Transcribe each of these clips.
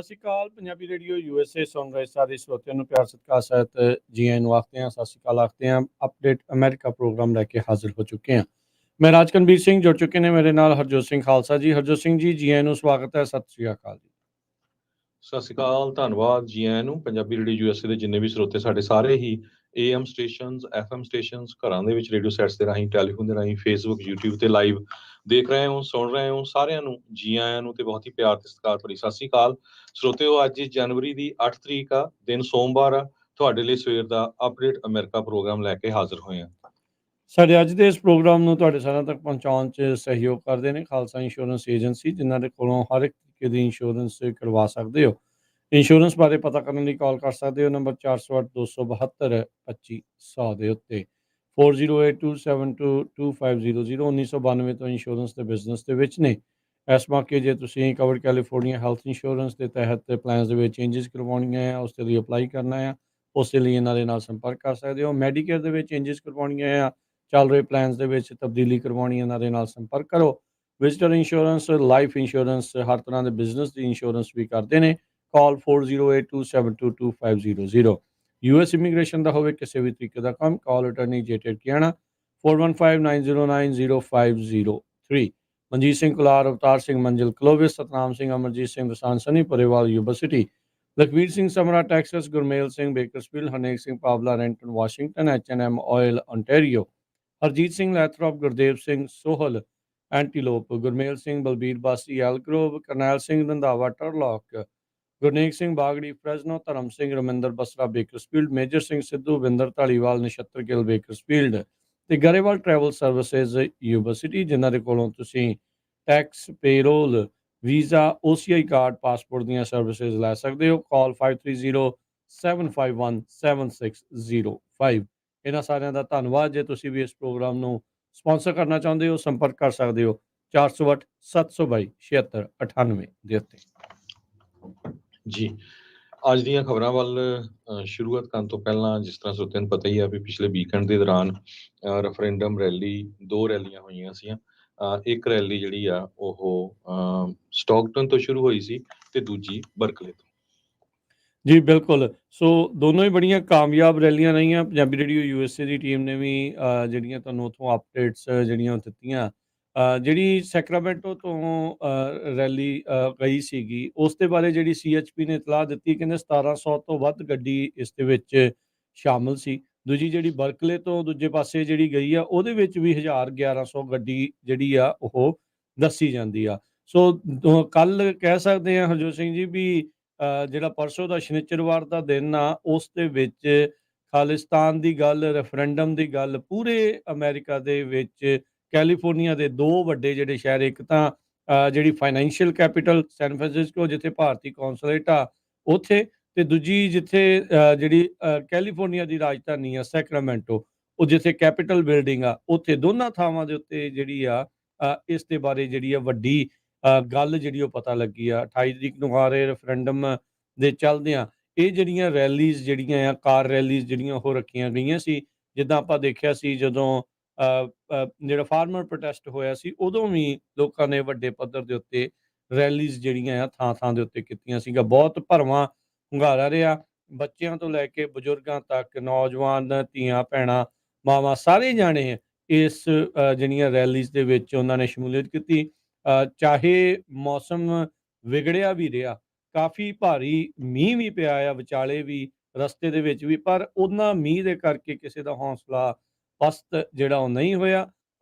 ਸ਼੍ਰੀ ਅਕਾਲ Punjabi radio USA ਸੁਣ ਰਹੇ ਸਾਰੇ ਸਰੋਤਿਆਂ ਨੂੰ ਪਿਆਰ ਸਤਿਕਾਰ ਸਹਿਤ ਜੀ ਆਇਆਂ ਨੂੰ ਆਖਦੇ ਹਾਂ। ਸਤਿ ਸ਼੍ਰੀ ਅਕਾਲ ਆਖਦੇ ਹਾਂ। ਅਪਡੇਟ ਅਮਰੀਕਾ ਪ੍ਰੋਗਰਾਮ ਲੈ ਕੇ ਹਾਜ਼ਰ ਹੋ ਚੁੱਕੇ ਹਾਂ। ਮੈਂ ਰਾਜਕਨਵੀਰ ਸਿੰਘ ਜੁੜ ਚੁੱਕੇ ਨੇ ਮੇਰੇ ਨਾਲ ਹਰਜੋਤ ਸਿੰਘ ਖਾਲਸਾ ਜੀ। ਹਰਜੋਤ ਸਿੰਘ ਜੀ ਆਇਆਂ ਨੂੰ ਸਵਾਗਤ ਹੈ। ਸਤਿ ਸ਼੍ਰੀ ਅਕਾਲ ਜੀ। ਸਤਿ ਸ਼੍ਰੀ ਅਕਾਲ, ਧੰਨਵਾਦ ਜੀ ਆਇਆਂ ਨੂੰ। ਪੰਜਾਬੀ ਰੇਡੀਓ USA ਦੇ ਜਿੰਨੇ ਵੀ ਸਰੋਤੇ ਸਾਡੇ ਸਾਰੇ ਹੀ AM ਸਟੇਸ਼ਨਸ, FM ਸਟੇਸ਼ਨਸ, ਘਰਾਂ ਦੇ ਵਿੱਚ ਰੇਡੀਓ ਸੈਟਸ ਦੇ ਰਾਹੀਂ, ਟੈਲੀਫੋਨ ਦੇ ਰਾਹੀਂ, ਫੇਸਬੁੱਕ, YouTube ਤੇ ਲਾਈਵ ਦੇਖ ਰਹੇ ਹੋ, ਸੁਣ ਰਹੇ ਹੋ, ਸਾਰਿਆਂ ਨੂੰ ਜੀ ਆਇਆਂ ਨੂੰ ਤੇ ਬਹੁਤ ਹੀ ਪਿਆਰ ਤੇ ਸਤਿਕਾਰ ਭਰੀ ਸਤਿ ਸ਼੍ਰੀ ਅਕਾਲ। ਸਰੋਤਿਓ, ਅੱਜ ਜਨਵਰੀ ਦੀ 8 ਤਰੀਕ ਆ, ਦਿਨ ਸੋਮਵਾਰ ਆ। ਤੁਹਾਡੇ ਲਈ ਸਵੇਰ ਦਾ ਅਪਡੇਟ ਅਮਰੀਕਾ ਪ੍ਰੋਗਰਾਮ ਲੈ ਕੇ ਹਾਜ਼ਰ ਹੋਏ ਹਾਂ। ਸਾਡੇ ਅੱਜ ਦੇ ਇਸ ਪ੍ਰੋਗਰਾਮ ਨੂੰ ਤੁਹਾਡੇ ਸਾਰਿਆਂ ਤੱਕ ਪਹੁੰਚਾਉਣ 'ਚ ਸਹਿਯੋਗ ਕਰਦੇ ਨੇ ਖਾਲਸਾ ਇੰਸ਼ੋਰੈਂਸ ਏਜੰਸੀ, ਜਿਨ੍ਹਾਂ ਦੇ ਕੋਲੋਂ ਹਰ ਇੱਕ ਤਰੀਕੇ ਦੀ ਇੰਸ਼ੋਰੈਂਸ ਕਰਵਾ ਸਕਦੇ ਹੋ। ਇੰਸ਼ੋਰੈਂਸ ਬਾਰੇ ਪਤਾ ਕਰਨ ਲਈ ਕਾਲ ਕਰ ਸਕਦੇ ਹੋ ਨੰਬਰ 4082722500 ਦੇ ਉੱਤੇ 4082722500। 1992 ਤੋਂ ਇੰਸ਼ੋਰੈਂਸ ਦੇ ਬਿਜ਼ਨਸ ਦੇ ਵਿੱਚ ਨੇ। ਇਸ ਮੌਕੇ ਜੇ ਤੁਸੀਂ ਕਵਰ ਕੈਲੀਫੋਰਨੀਆ ਹੈਲਥ ਇੰਸ਼ੋਰੈਂਸ ਦੇ ਤਹਿਤ ਪਲਾਨਸ ਦੇ ਵਿੱਚ ਚੇਂਜਸ ਕਰਵਾਉਣੀਆਂ ਆ, ਉਸ ਦੇ ਲਈ ਅਪਲਾਈ ਕਰਨਾ ਆ, ਉਸ ਦੇ ਲਈ ਇਹਨਾਂ ਦੇ ਨਾਲ ਸੰਪਰਕ ਕਰ ਸਕਦੇ ਹੋ। ਮੈਡੀਕੇਅਰ ਦੇ ਵਿੱਚ ਚੇਂਜਸ ਕਰਵਾਉਣੀਆਂ ਆ, ਚੱਲ ਰਹੇ ਪਲਾਨਸ ਦੇ ਵਿੱਚ ਤਬਦੀਲੀ ਕਰਵਾਉਣੀ, ਇਹਨਾਂ ਦੇ ਨਾਲ ਸੰਪਰਕ ਕਰੋ। ਵਿਜ਼ਟਰ ਇੰਸ਼ੋਰੈਂਸ, ਲਾਈਫ ਇੰਸ਼ੋਰੈਂਸ, ਹਰ ਤਰ੍ਹਾਂ ਦੇ ਬਿਜ਼ਨਸ ਦੀ ਇੰਸ਼ੋਰੈਂਸ ਵੀ ਕਰਦੇ ਨੇ। ਕਾਲ 4082722500। US ਇਮੀਗ੍ਰੇਸ਼ਨ ਦਾ ਹੋਵੇ ਕਿਸੇ ਵੀ ਤਰੀਕੇ ਦਾ ਕੰਮ, ਕਾਲ ਅਟਰਨੀ ਜੇਟਰ ਕਿਆਣਾ 4159090503। ਮਨਜੀਤ ਸਿੰਘ ਕੁਲਾਰ, ਅਵਤਾਰ ਸਿੰਘ ਮੰਜ਼ਿਲ ਕਲੋਵਿਸ, ਸਤਨਾਮ ਸਿੰਘ, ਅਮਰਜੀਤ ਸਿੰਘ ਦਸਾਨ ਸਨੀ ਪਰੇਵਾਲ university, Lakhvir Singh Samra Texas, Gurmel Singh Bakersfield, Harnek Singh Pawla Renton Washington, H&M ਆਇਲ ontario, Harjit Singh Lathrop, Gurdev Singh Sohal Antelope, Gurmel Singh Balbir Basi Elk Grove, Karnail Singh Randhawa ਟਰਲੌਕ, Gurnek Singh ਬਾਗੜੀ ਫਰੈਜ਼ਨੋ, ਧਰਮ Singh Raminder Basra Bakersfield, major Singh Sidhu Vinder Dhaliwal Nachhattar Gill Bakersfield ਤੇ ਗਰੇਵਾਲ ਟਰੈਵਲ ਸਰਵਿਸਿਜ਼ ਯੂਨੀਵਰਸਿਟੀ, ਜਿਨ੍ਹਾਂ ਦੇ ਕੋਲੋਂ ਤੁਸੀਂ tax, payroll, visa, OCI card, passport ਦੀਆਂ ਸਰਵਿਸਿਜ਼ ਲੈ ਸਕਦੇ ਹੋ। ਕਾਲ 5307517605। ਇਹਨਾਂ ਸਾਰਿਆਂ ਦਾ ਧੰਨਵਾਦ। ਜੇ ਤੁਸੀਂ ਵੀ ਇਸ ਪ੍ਰੋਗਰਾਮ ਨੂੰ ਸਪਾਂਸਰ ਕਰਨਾ ਚਾਹੁੰਦੇ ਹੋ, ਸੰਪਰਕ ਕਰ ਸਕਦੇ ਹੋ 408 722 7698 ਦੇ ਉੱਤੇ। ਜੀ, ਅੱਜ ਦੀਆਂ ਖਬਰਾਂ ਵੱਲ ਸ਼ੁਰੂਆਤ ਕਰਨ ਤੋਂ ਪਹਿਲਾਂ, ਜਿਸ ਤਰ੍ਹਾਂ ਸਰੋਤਿਆਂ ਨੂੰ ਪਤਾ ਹੀ ਆ ਵੀ ਪਿਛਲੇ ਵੀਕਐਂਡ ਦੇ ਦੌਰਾਨ ਰੈਫਰੈਂਡਮ ਰੈਲੀ, 2 ਰੈਲੀਆਂ ਹੋਈਆਂ ਸੀਆਂ। ਇੱਕ ਰੈਲੀ ਜਿਹੜੀ ਆ ਉਹ ਸਟਾਕਟਨ ਤੋਂ ਸ਼ੁਰੂ ਹੋਈ ਸੀ ਤੇ ਦੂਜੀ ਬਰਕਲੇ ਤੋਂ। ਜੀ ਬਿਲਕੁਲ। ਸੋ ਦੋਨੋਂ ਹੀ ਬੜੀਆਂ ਕਾਮਯਾਬ ਰੈਲੀਆਂ ਰਹੀਆਂ। ਪੰਜਾਬੀ ਰੇਡੀਓ USA ਦੀ ਟੀਮ ਨੇ ਵੀ ਜਿਹੜੀਆਂ ਤੁਹਾਨੂੰ ਉੱਥੋਂ ਅਪਡੇਟਸ ਜਿਹੜੀਆਂ ਦਿੱਤੀਆਂ। ਜਿਹੜੀ ਸੈਕਰਾਮੈਂਟੋ ਤੋਂ ਰੈਲੀ ਗਈ ਸੀਗੀ, ਉਸ ਦੇ ਬਾਰੇ ਜਿਹੜੀ CHP ਨੇ ਇਤਲਾਹ ਦਿੱਤੀ, ਕਹਿੰਦੇ 1700 ਤੋਂ ਵੱਧ ਗੱਡੀ ਇਸ ਦੇ ਵਿੱਚ ਸ਼ਾਮਲ ਸੀ। ਦੂਜੀ ਜਿਹੜੀ ਬਰਕਲੇ ਤੋਂ ਦੂਜੇ ਪਾਸੇ ਜਿਹੜੀ ਗਈ ਆ, ਉਹਦੇ ਵਿੱਚ ਵੀ 1100 ਗੱਡੀ ਜਿਹੜੀ ਆ ਉਹ ਦੱਸੀ ਜਾਂਦੀ ਆ। ਸੋ ਕੱਲ ਕਹਿ ਸਕਦੇ ਹਾਂ ਹਰਜੋਤ ਸਿੰਘ ਜੀ ਵੀ ਜਿਹੜਾ ਪਰਸੋਂ ਦਾ ਸ਼ਨੀਚਰਵਾਰ ਦਾ ਦਿਨ ਆ, ਉਸ ਦੇ ਵਿੱਚ ਖਾਲਿਸਤਾਨ ਦੀ ਗੱਲ, ਰੈਫਰੈਂਡਮ ਦੀ ਗੱਲ ਪੂਰੇ ਅਮਰੀਕਾ ਦੇ ਵਿੱਚ ਕੈਲੀਫੋਰਨੀਆ ਦੇ 2 ਵੱਡੇ ਜਿਹੜੇ ਸ਼ਹਿਰ, ਇੱਕ ਤਾਂ ਜਿਹੜੀ ਫਾਈਨੈਂਸ਼ੀਅਲ ਕੈਪੀਟਲ ਸੈਨ ਫਰਾਂਸਿਸਕੋ, ਜਿੱਥੇ ਭਾਰਤੀ ਕੌਂਸਲੇਟ ਆ ਉੱਥੇ, ਤੇ ਦੂਜੀ ਜਿੱਥੇ ਜਿਹੜੀ ਕੈਲੀਫੋਰਨੀਆ ਦੀ ਰਾਜਧਾਨੀ ਆ ਸੈਕਰਾਮੈਂਟੋ, ਉਹ ਜਿੱਥੇ ਕੈਪੀਟਲ ਬਿਲਡਿੰਗ ਆ, ਉੱਥੇ ਦੋਨਾਂ ਥਾਵਾਂ ਦੇ ਉੱਤੇ ਜਿਹੜੀ ਆ ਇਸ ਦੇ ਬਾਰੇ ਜਿਹੜੀ ਆ ਵੱਡੀ ਗੱਲ ਜਿਹੜੀ ਉਹ ਪਤਾ ਲੱਗੀ ਆ। 28 ਤਰੀਕ ਨੂੰ ਆ ਰਹੇ ਰੈਫਰੈਂਡਮ ਦੇ ਚੱਲਦਿਆਂ ਇਹ ਜਿਹੜੀਆਂ ਰੈਲੀਜ਼ ਜਿਹੜੀਆਂ ਆ, ਕਾਰ ਰੈਲੀਜ਼ ਜਿਹੜੀਆਂ ਉਹ ਰੱਖੀਆਂ ਗਈਆਂ ਸੀ। ਜਿੱਦਾਂ ਆਪਾਂ ਦੇਖਿਆ ਸੀ ਜਦੋਂ ਜਿਹੜਾ ਫਾਰਮਰ ਪ੍ਰੋਟੈਸਟ ਹੋਇਆ ਸੀ, ਉਦੋਂ ਵੀ ਲੋਕਾਂ ਨੇ ਵੱਡੇ ਪੱਧਰ ਦੇ ਉੱਤੇ ਰੈਲੀਜ਼ ਜਿਹੜੀਆਂ ਆ ਥਾਂ ਦੇ ਉੱਤੇ ਕੀਤੀਆਂ ਸੀਗਾ। ਬਹੁਤ ਭਰਵਾਂ ਹੁੰਗਾਰਾ ਰਿਹਾ, ਬੱਚਿਆਂ ਤੋਂ ਲੈ ਕੇ ਬਜ਼ੁਰਗਾਂ ਤੱਕ, ਨੌਜਵਾਨ, ਧੀਆਂ ਭੈਣਾਂ, ਮਾਵਾਂ, ਸਾਰੇ ਜਾਣੇ ਇਸ ਜਿਹੜੀਆਂ ਰੈਲੀਜ਼ ਦੇ ਵਿੱਚ ਉਹਨਾਂ ਨੇ ਸ਼ਮੂਲੀਅਤ ਕੀਤੀ। ਚਾਹੇ ਮੌਸਮ ਵਿਗੜਿਆ ਵੀ ਰਿਹਾ, ਕਾਫੀ ਭਾਰੀ ਮੀਂਹ ਵੀ ਪਿਆ ਆ ਵਿਚਾਲੇ ਵੀ, ਰਸਤੇ ਦੇ ਵਿੱਚ ਵੀ, ਪਰ ਉਹਨਾਂ ਮੀਂਹ ਦੇ ਕਰਕੇ ਕਿਸੇ ਦਾ ਹੌਸਲਾ ਪਸਤ ਜਿਹੜਾ ਉਹ ਨਹੀਂ ਹੋਇਆ।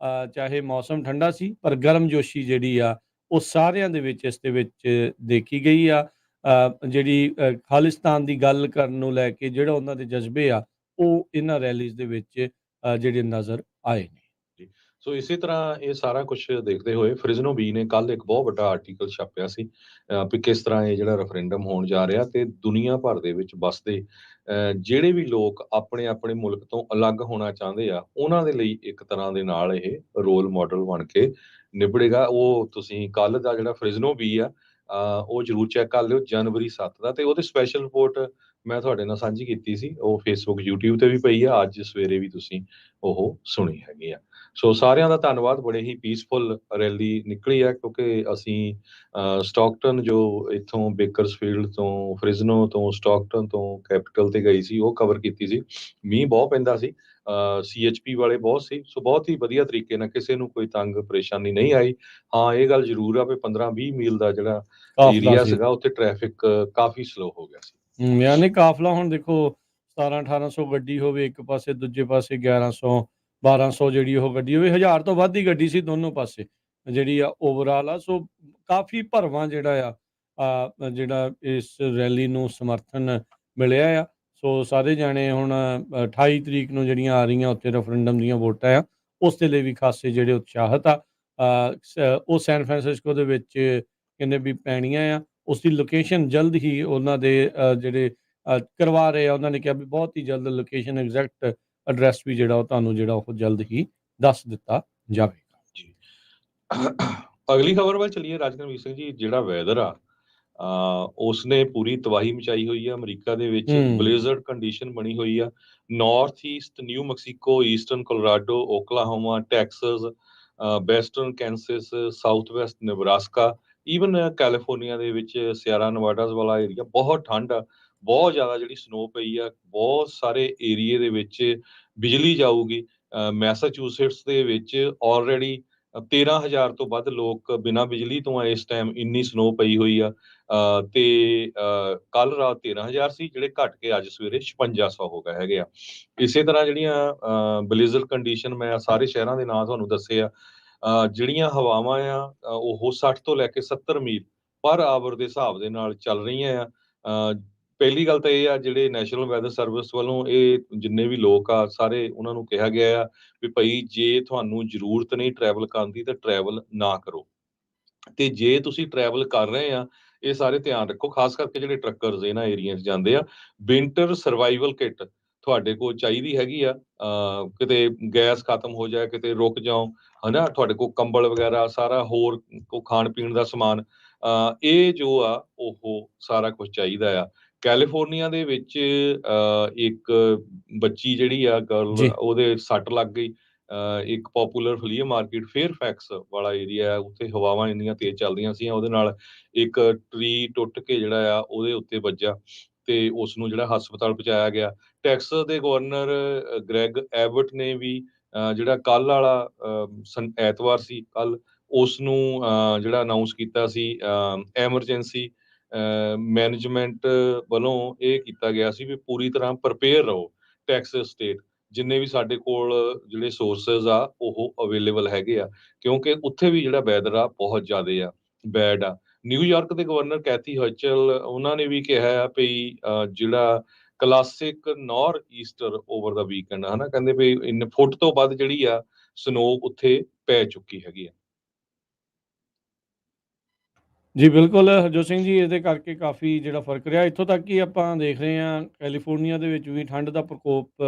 ਚਾਹੇ ਮੌਸਮ ਠੰਡਾ ਸੀ, ਪਰ ਗਰਮਜੋਸ਼ੀ ਜਿਹੜੀ ਆ ਉਹ ਸਾਰਿਆਂ ਦੇ ਵਿੱਚ ਇਸ ਦੇ ਵਿੱਚ ਦੇਖੀ ਗਈ ਆ। ਜਿਹੜੀ ਖਾਲਿਸਤਾਨ ਦੀ ਗੱਲ ਕਰਨ ਨੂੰ ਲੈ ਕੇ ਜਿਹੜਾ ਉਹਨਾਂ ਦੇ ਜਜ਼ਬੇ ਆ, ਉਹ ਇਹਨਾਂ ਰੈਲੀਜ਼ ਦੇ ਵਿੱਚ ਜਿਹੜੇ ਨਜ਼ਰ ਆਏ ਨੇ। ਸੋ ਇਸੇ ਤਰ੍ਹਾਂ ਇਹ ਸਾਰਾ ਕੁਝ ਦੇਖਦੇ ਹੋਏ ਫ੍ਰਿਜ਼ਨੋ ਬੀ ਨੇ ਕੱਲ ਇੱਕ ਬਹੁਤ ਵੱਡਾ ਆਰਟੀਕਲ ਛਾਪਿਆ ਸੀ ਵੀ ਕਿਸ ਤਰ੍ਹਾਂ ਇਹ ਜਿਹੜਾ ਰੈਫਰੈਂਡਮ ਹੋਣ ਜਾ ਰਿਹਾ, ਤੇ ਦੁਨੀਆ ਭਰ ਦੇ ਵਿੱਚ ਵੱਸਦੇ ਜਿਹੜੇ ਵੀ ਲੋਕ ਆਪਣੇ ਆਪਣੇ ਮੁਲਕ ਤੋਂ ਅਲੱਗ ਹੋਣਾ ਚਾਹੁੰਦੇ ਆ, ਉਹਨਾਂ ਦੇ ਲਈ ਇੱਕ ਤਰ੍ਹਾਂ ਦੇ ਨਾਲ ਇਹ ਰੋਲ ਮਾਡਲ ਬਣ ਕੇ ਨਿਬੜੇਗਾ। ਉਹ ਤੁਸੀਂ ਕੱਲ ਦਾ ਜਿਹੜਾ ਫ੍ਰਿਜ਼ਨੋ ਬੀ ਆ ਉਹ ਜ਼ਰੂਰ ਚੈੱਕ ਕਰ ਲਿਓ, ਜਨਵਰੀ 7 ਦਾ, ਤੇ ਉਹਦੇ ਸਪੈਸ਼ਲ ਰਿਪੋਰਟ ਮੈਂ ਤੁਹਾਡੇ ਨਾਲ ਸਾਂਝੀ ਕੀਤੀ ਸੀ। ਉਹ ਫੇਸਬੁੱਕ, YouTube ਤੇ ਵੀ ਪਈ ਆ, ਅੱਜ ਸਵੇਰੇ ਵੀ ਤੁਸੀਂ ਉਹ ਸੁਣੀ ਹੈਗੀ ਆ। ਸੋ ਸਾਰਿਆਂ ਦਾ ਧੰਨਵਾਦ। ਬੜੇ ਹੀ ਪੀਸਫੁਲ ਰੈਲੀ ਨਿਕਲੀ ਆ, ਕਿਉਂਕਿ ਅਸੀਂ ਸਟਾਕਟਨ, ਜੋ ਇੱਥੋਂ ਬੇਕਰਸਫੀਲਡ ਤੋਂ, ਫ੍ਰਿਜ਼ਨੋ ਤੋਂ, ਸਟਾਕਟਨ ਤੋਂ ਕੈਪੀਟਲ ਤੇ ਗਈ ਸੀ, ਉਹ ਕਵਰ ਕੀਤੀ ਸੀ। ਮੀਂਹ ਬਹੁਤ ਪੈਂਦਾ ਸੀ, CHP ਵਾਲੇ ਬਹੁਤ ਸੀ, ਸੋ ਬਹੁਤ ਹੀ ਵਧੀਆ ਤਰੀਕੇ ਨਾਲ, ਕਿਸੇ ਨੂੰ ਕੋਈ ਤੰਗ ਪਰੇਸ਼ਾਨੀ ਨਹੀਂ ਆਈ। ਹਾਂ, ਇਹ ਗੱਲ ਜ਼ਰੂਰ ਆ ਵੀ 15-20 ਮੀਲ ਦਾ ਜਿਹੜਾ ਕਾਫਲਾ ਏਰੀਆ ਸੀ। ਸੀਗਾ, ਉੱਥੇ ਟ੍ਰੈਫਿਕ ਕਾਫੀ ਸਲੋ ਹੋ ਗਿਆ ਸੀ। ਯਾਨੀ ਕਾਫਲਾ ਹੁਣ ਦੇਖੋ 1700-1800 ਗੱਡੀ ਹੋਵੇ ਇੱਕ ਪਾਸੇ, ਦੂਜੇ ਪਾਸੇ 1100-1200 ਜਿਹੜੀ ਉਹ ਗੱਡੀ ਹੋਵੇ, 1000 ਤੋਂ ਵੱਧ ਹੀ ਗੱਡੀ ਸੀ ਦੋਨੋਂ ਪਾਸੇ ਜਿਹੜੀ ਆ ਓਵਰਆਲ ਆ। ਸੋ ਕਾਫੀ ਭਰਵਾਂ ਜਿਹੜਾ ਜਿਹੜਾ ਇਸ ਰੈਲੀ ਨੂੰ ਸਮਰਥਨ ਮਿਲਿਆ ਆ। ਸੋ ਸਾਰੇ ਜਾਣੇ ਹੁਣ 28 ਤਰੀਕ ਨੂੰ ਜਿਹੜੀਆਂ ਆ ਰਹੀਆਂ ਉੱਥੇ ਰੈਫਰੈਂਡਮ ਦੀਆਂ ਵੋਟਾਂ ਆ, ਉਸ ਦੇ ਲਈ ਵੀ ਖਾਸੇ ਜਿਹੜੇ ਉਤਸ਼ਾਹਤ ਆ। ਉਹ ਸੈਨ ਫਰਾਂਸਿਸਕੋ ਦੇ ਵਿੱਚ ਕਹਿੰਦੇ ਵੀ ਪੈਣੀਆਂ ਆ। ਉਸ ਦੀ ਲੋਕੇਸ਼ਨ ਜਲਦ ਹੀ ਉਹਨਾਂ ਦੇ ਜਿਹੜੇ ਕਰਵਾ ਰਹੇ ਆ, ਉਹਨਾਂ ਨੇ ਕਿਹਾ ਵੀ ਬਹੁਤ ਹੀ ਜਲਦ ਲੋਕੇਸ਼ਨ, ਐਗਜ਼ੈਕਟ ਐਡਰੈਸ ਵੀ ਜਿਹੜਾ ਉਹ ਤੁਹਾਨੂੰ ਜਿਹੜਾ ਉਹ ਜਲਦ ਹੀ ਦੱਸ ਦਿੱਤਾ ਜਾਵੇਗਾ। ਜੀ। ਅਗਲੀ ਖਬਰ ਵੱਲ ਚਲੀਏ ਰਾਜਕਰਮੀਤ ਸਿੰਘ ਜੀ। ਜਿਹੜਾ ਵੈਦਰ ਆ, ਉਸਨੇ ਪੂਰੀ ਤਬਾਹੀ ਮਚਾਈ ਹੋਈ ਆ ਅਮਰੀਕਾ ਦੇ ਵਿੱਚ। ਬਲੇਜ਼ਰਡ ਕੰਡੀਸ਼ਨ ਬਣੀ ਹੋਈ ਆ। North east New Mexico, eastern Colorado, Oklahoma, Texas, western Kansas, south west Nebraska, even California ਦੇ ਵਿੱਚ ਸਿਆਰਾ ਨਵਾਡਾਸ ਵਾਲਾ ਏਰੀਆ, ਬਹੁਤ ਠੰਡ ਆ, ਬਹੁਤ ਜ਼ਿਆਦਾ ਜਿਹੜੀ ਸਨੋ ਪਈ ਆ। ਬਹੁਤ ਸਾਰੇ ਏਰੀਏ ਦੇ ਵਿੱਚ ਬਿਜਲੀ ਜਾਊਗੀ। ਮੈਸਾਚੂਸੇਟਸ ਦੇ ਵਿੱਚ ਆਲਰੇਡੀ 13,000 ਤੋਂ ਵੱਧ ਲੋਕ ਬਿਨਾਂ ਬਿਜਲੀ ਤੋਂ ਆ ਇਸ ਟਾਈਮ, ਇੰਨੀ ਸਨੋ ਪਈ ਹੋਈ ਆ। ਤੇ ਕੱਲ ਰਾਤ 13,000 ਸੀ, ਜਿਹੜੇ ਘਟ ਕੇ ਅੱਜ ਸਵੇਰੇ 5600 ਹੋ ਗਏ ਹੈਗੇ ਆ। ਇਸੇ ਤਰ੍ਹਾਂ ਜਿਹੜੀਆਂ ਬਲਿਜ਼ਰ ਕੰਡੀਸ਼ਨ, ਮੈਂ ਸਾਰੇ ਸ਼ਹਿਰਾਂ ਦੇ ਨਾਂ ਤੁਹਾਨੂੰ ਦੱਸੇ ਆ। ਜਿਹੜੀਆਂ ਹਵਾਵਾਂ ਆ, ਉਹ 60 ਤੋਂ ਲੈ ਕੇ 70 ਮੀਲ ਪਰ ਆਵਰ ਦੇ ਹਿਸਾਬ ਦੇ ਨਾਲ ਚੱਲ ਰਹੀਆਂ ਆ। ਪਹਿਲੀ ਗੱਲ ਤਾਂ ਇਹ ਆ, ਜਿਹੜੇ ਨੈਸ਼ਨਲ ਵੈਦਰ ਸਰਵਿਸ ਵੱਲੋਂ ਇਹ ਜਿੰਨੇ ਵੀ ਲੋਕ ਆ, ਸਾਰੇ ਉਹਨਾਂ ਨੂੰ ਕਿਹਾ ਗਿਆ ਆ ਵੀ ਭਾਈ, ਜੇ ਤੁਹਾਨੂੰ ਜ਼ਰੂਰਤ ਨਹੀਂ ਟਰੈਵਲ ਕਰਨ ਦੀ ਤਾਂ ਟਰੈਵਲ ਨਾ ਕਰੋ। ਤੇ ਜੇ ਤੁਸੀਂ ਟਰੈਵਲ ਕਰ ਰਹੇ ਆ, ਇਹ ਸਾਰੇ ਧਿਆਨ ਰੱਖੋ, ਖਾਸ ਕਰਕੇ ਜਿਹੜੇ ਟਰੱਕਰਸ ਇਹਨਾਂ ਏਰੀਆ 'ਚ ਜਾਂਦੇ ਆ। ਵਿੰਟਰ ਸਰਵਾਈਵਲ ਕਿੱਟ ਤੁਹਾਡੇ ਕੋਲ ਚਾਹੀਦੀ ਹੈਗੀ ਆ। ਕਿਤੇ ਗੈਸ ਖਤਮ ਹੋ ਜਾਏ, ਕਿਤੇ ਰੁਕ ਜਾਓ, ਹਨਾ, ਤੁਹਾਡੇ ਕੋਲ ਕੰਬਲ ਵਗੈਰਾ, ਸਾਰਾ ਹੋਰ ਕੋ ਖਾਣ ਪੀਣ ਦਾ ਸਮਾਨ, ਇਹ ਜੋ ਆ ਉਹ ਸਾਰਾ ਕੁਝ ਚਾਹੀਦਾ ਆ। ਕੈਲੀਫੋਰਨੀਆ ਦੇ ਵਿੱਚ ਇੱਕ ਬੱਚੀ ਜਿਹੜੀ ਆ ਗਰਲ, ਜੀ। ਉਹਦੇ ਸੱਟ ਲੱਗ ਗਈ। ਇੱਕ ਪੋਪੂਲਰ ਫਲੀਅਰ ਮਾਰਕੀਟ ਫੇਅਰਫੈਕਸ ਵਾਲਾ ਏਰੀਆ ਹੈ, ਉੱਥੇ ਹਵਾਵਾਂ ਇੰਨੀਆਂ ਤੇਜ਼ ਚੱਲਦੀਆਂ ਸੀਗੀਆਂ, ਉਹਦੇ ਨਾਲ ਇੱਕ ਟਰੀ ਟੁੱਟ ਕੇ ਜਿਹੜਾ ਆ ਉਹਦੇ ਉੱਤੇ ਵੱਜਾ ਤੇ ਉਸ ਨੂੰ ਜਿਹੜਾ ਹਸਪਤਾਲ ਪਹੁੰਚਾਇਆ ਗਿਆ। ਟੈਕਸਸ ਦੇ ਗਵਰਨਰ ਗ੍ਰੈਗ ਐਬਟ ਨੇ ਵੀ ਜਿਹੜਾ ਕੱਲ ਵਾਲਾ ਐਤਵਾਰ ਸੀ, ਕੱਲ ਉਸ ਨੂੰ ਜਿਹੜਾ ਅਨਾਉਂਸ ਕੀਤਾ ਸੀ, ਐਮਰਜੈਂਸੀ ਮੈਨੇਜਮੈਂਟ ਵੱਲੋਂ ਇਹ ਕੀਤਾ ਗਿਆ ਸੀ ਵੀ ਪੂਰੀ ਤਰ੍ਹਾਂ ਪ੍ਰਪੇਅਰ ਰਹੋ। ਟੈਕਸਸ ਸਟੇਟ ਜਿੰਨੇ ਵੀ ਸਾਡੇ ਕੋਲ ਜਿਹੜੇ ਸੋਰਸਸ ਆ ਉਹ ਅਵੇਲੇਬਲ ਹੈਗੇ ਆ, ਕਿਉਂਕਿ ਉੱਥੇ ਵੀ ਜਿਹੜਾ ਵੈਦਰ ਆ ਬਹੁਤ ਜ਼ਿਆਦਾ ਆ ਬੈਡ ਆ। ਨਿਊਯਾਰਕ ਦੇ ਗਵਰਨਰ ਕੈਥੀ ਹਰਚਲ, ਉਹਨਾਂ ਨੇ ਵੀ ਕਿਹਾ ਆ ਵੀ ਜਿਹੜਾ ਕਲਾਸਿਕ ਨਾਰਥ ਈਸਟਰ ਓਵਰ ਦਾ ਵੀਕਐਂਡ, ਹਨਾ, ਕਹਿੰਦੇ ਵੀ ਫੁੱਟ ਤੋਂ ਵੱਧ ਜਿਹੜੀ ਆ ਸਨੋ ਉੱਥੇ ਪੈ ਚੁੱਕੀ ਹੈਗੀ ਆ। ਜੀ ਬਿਲਕੁਲ ਹਰਜੋਤ ਸਿੰਘ ਜੀ, ਇਹਦੇ ਕਰਕੇ ਕਾਫੀ ਜਿਹੜਾ ਫਰਕ ਰਿਹਾ। ਇੱਥੋਂ ਤੱਕ ਕਿ ਆਪਾਂ ਦੇਖ ਰਹੇ ਹਾਂ ਕੈਲੀਫੋਰਨੀਆ ਦੇ ਵਿੱਚ ਵੀ ਠੰਡ ਦਾ ਪ੍ਰਕੋਪ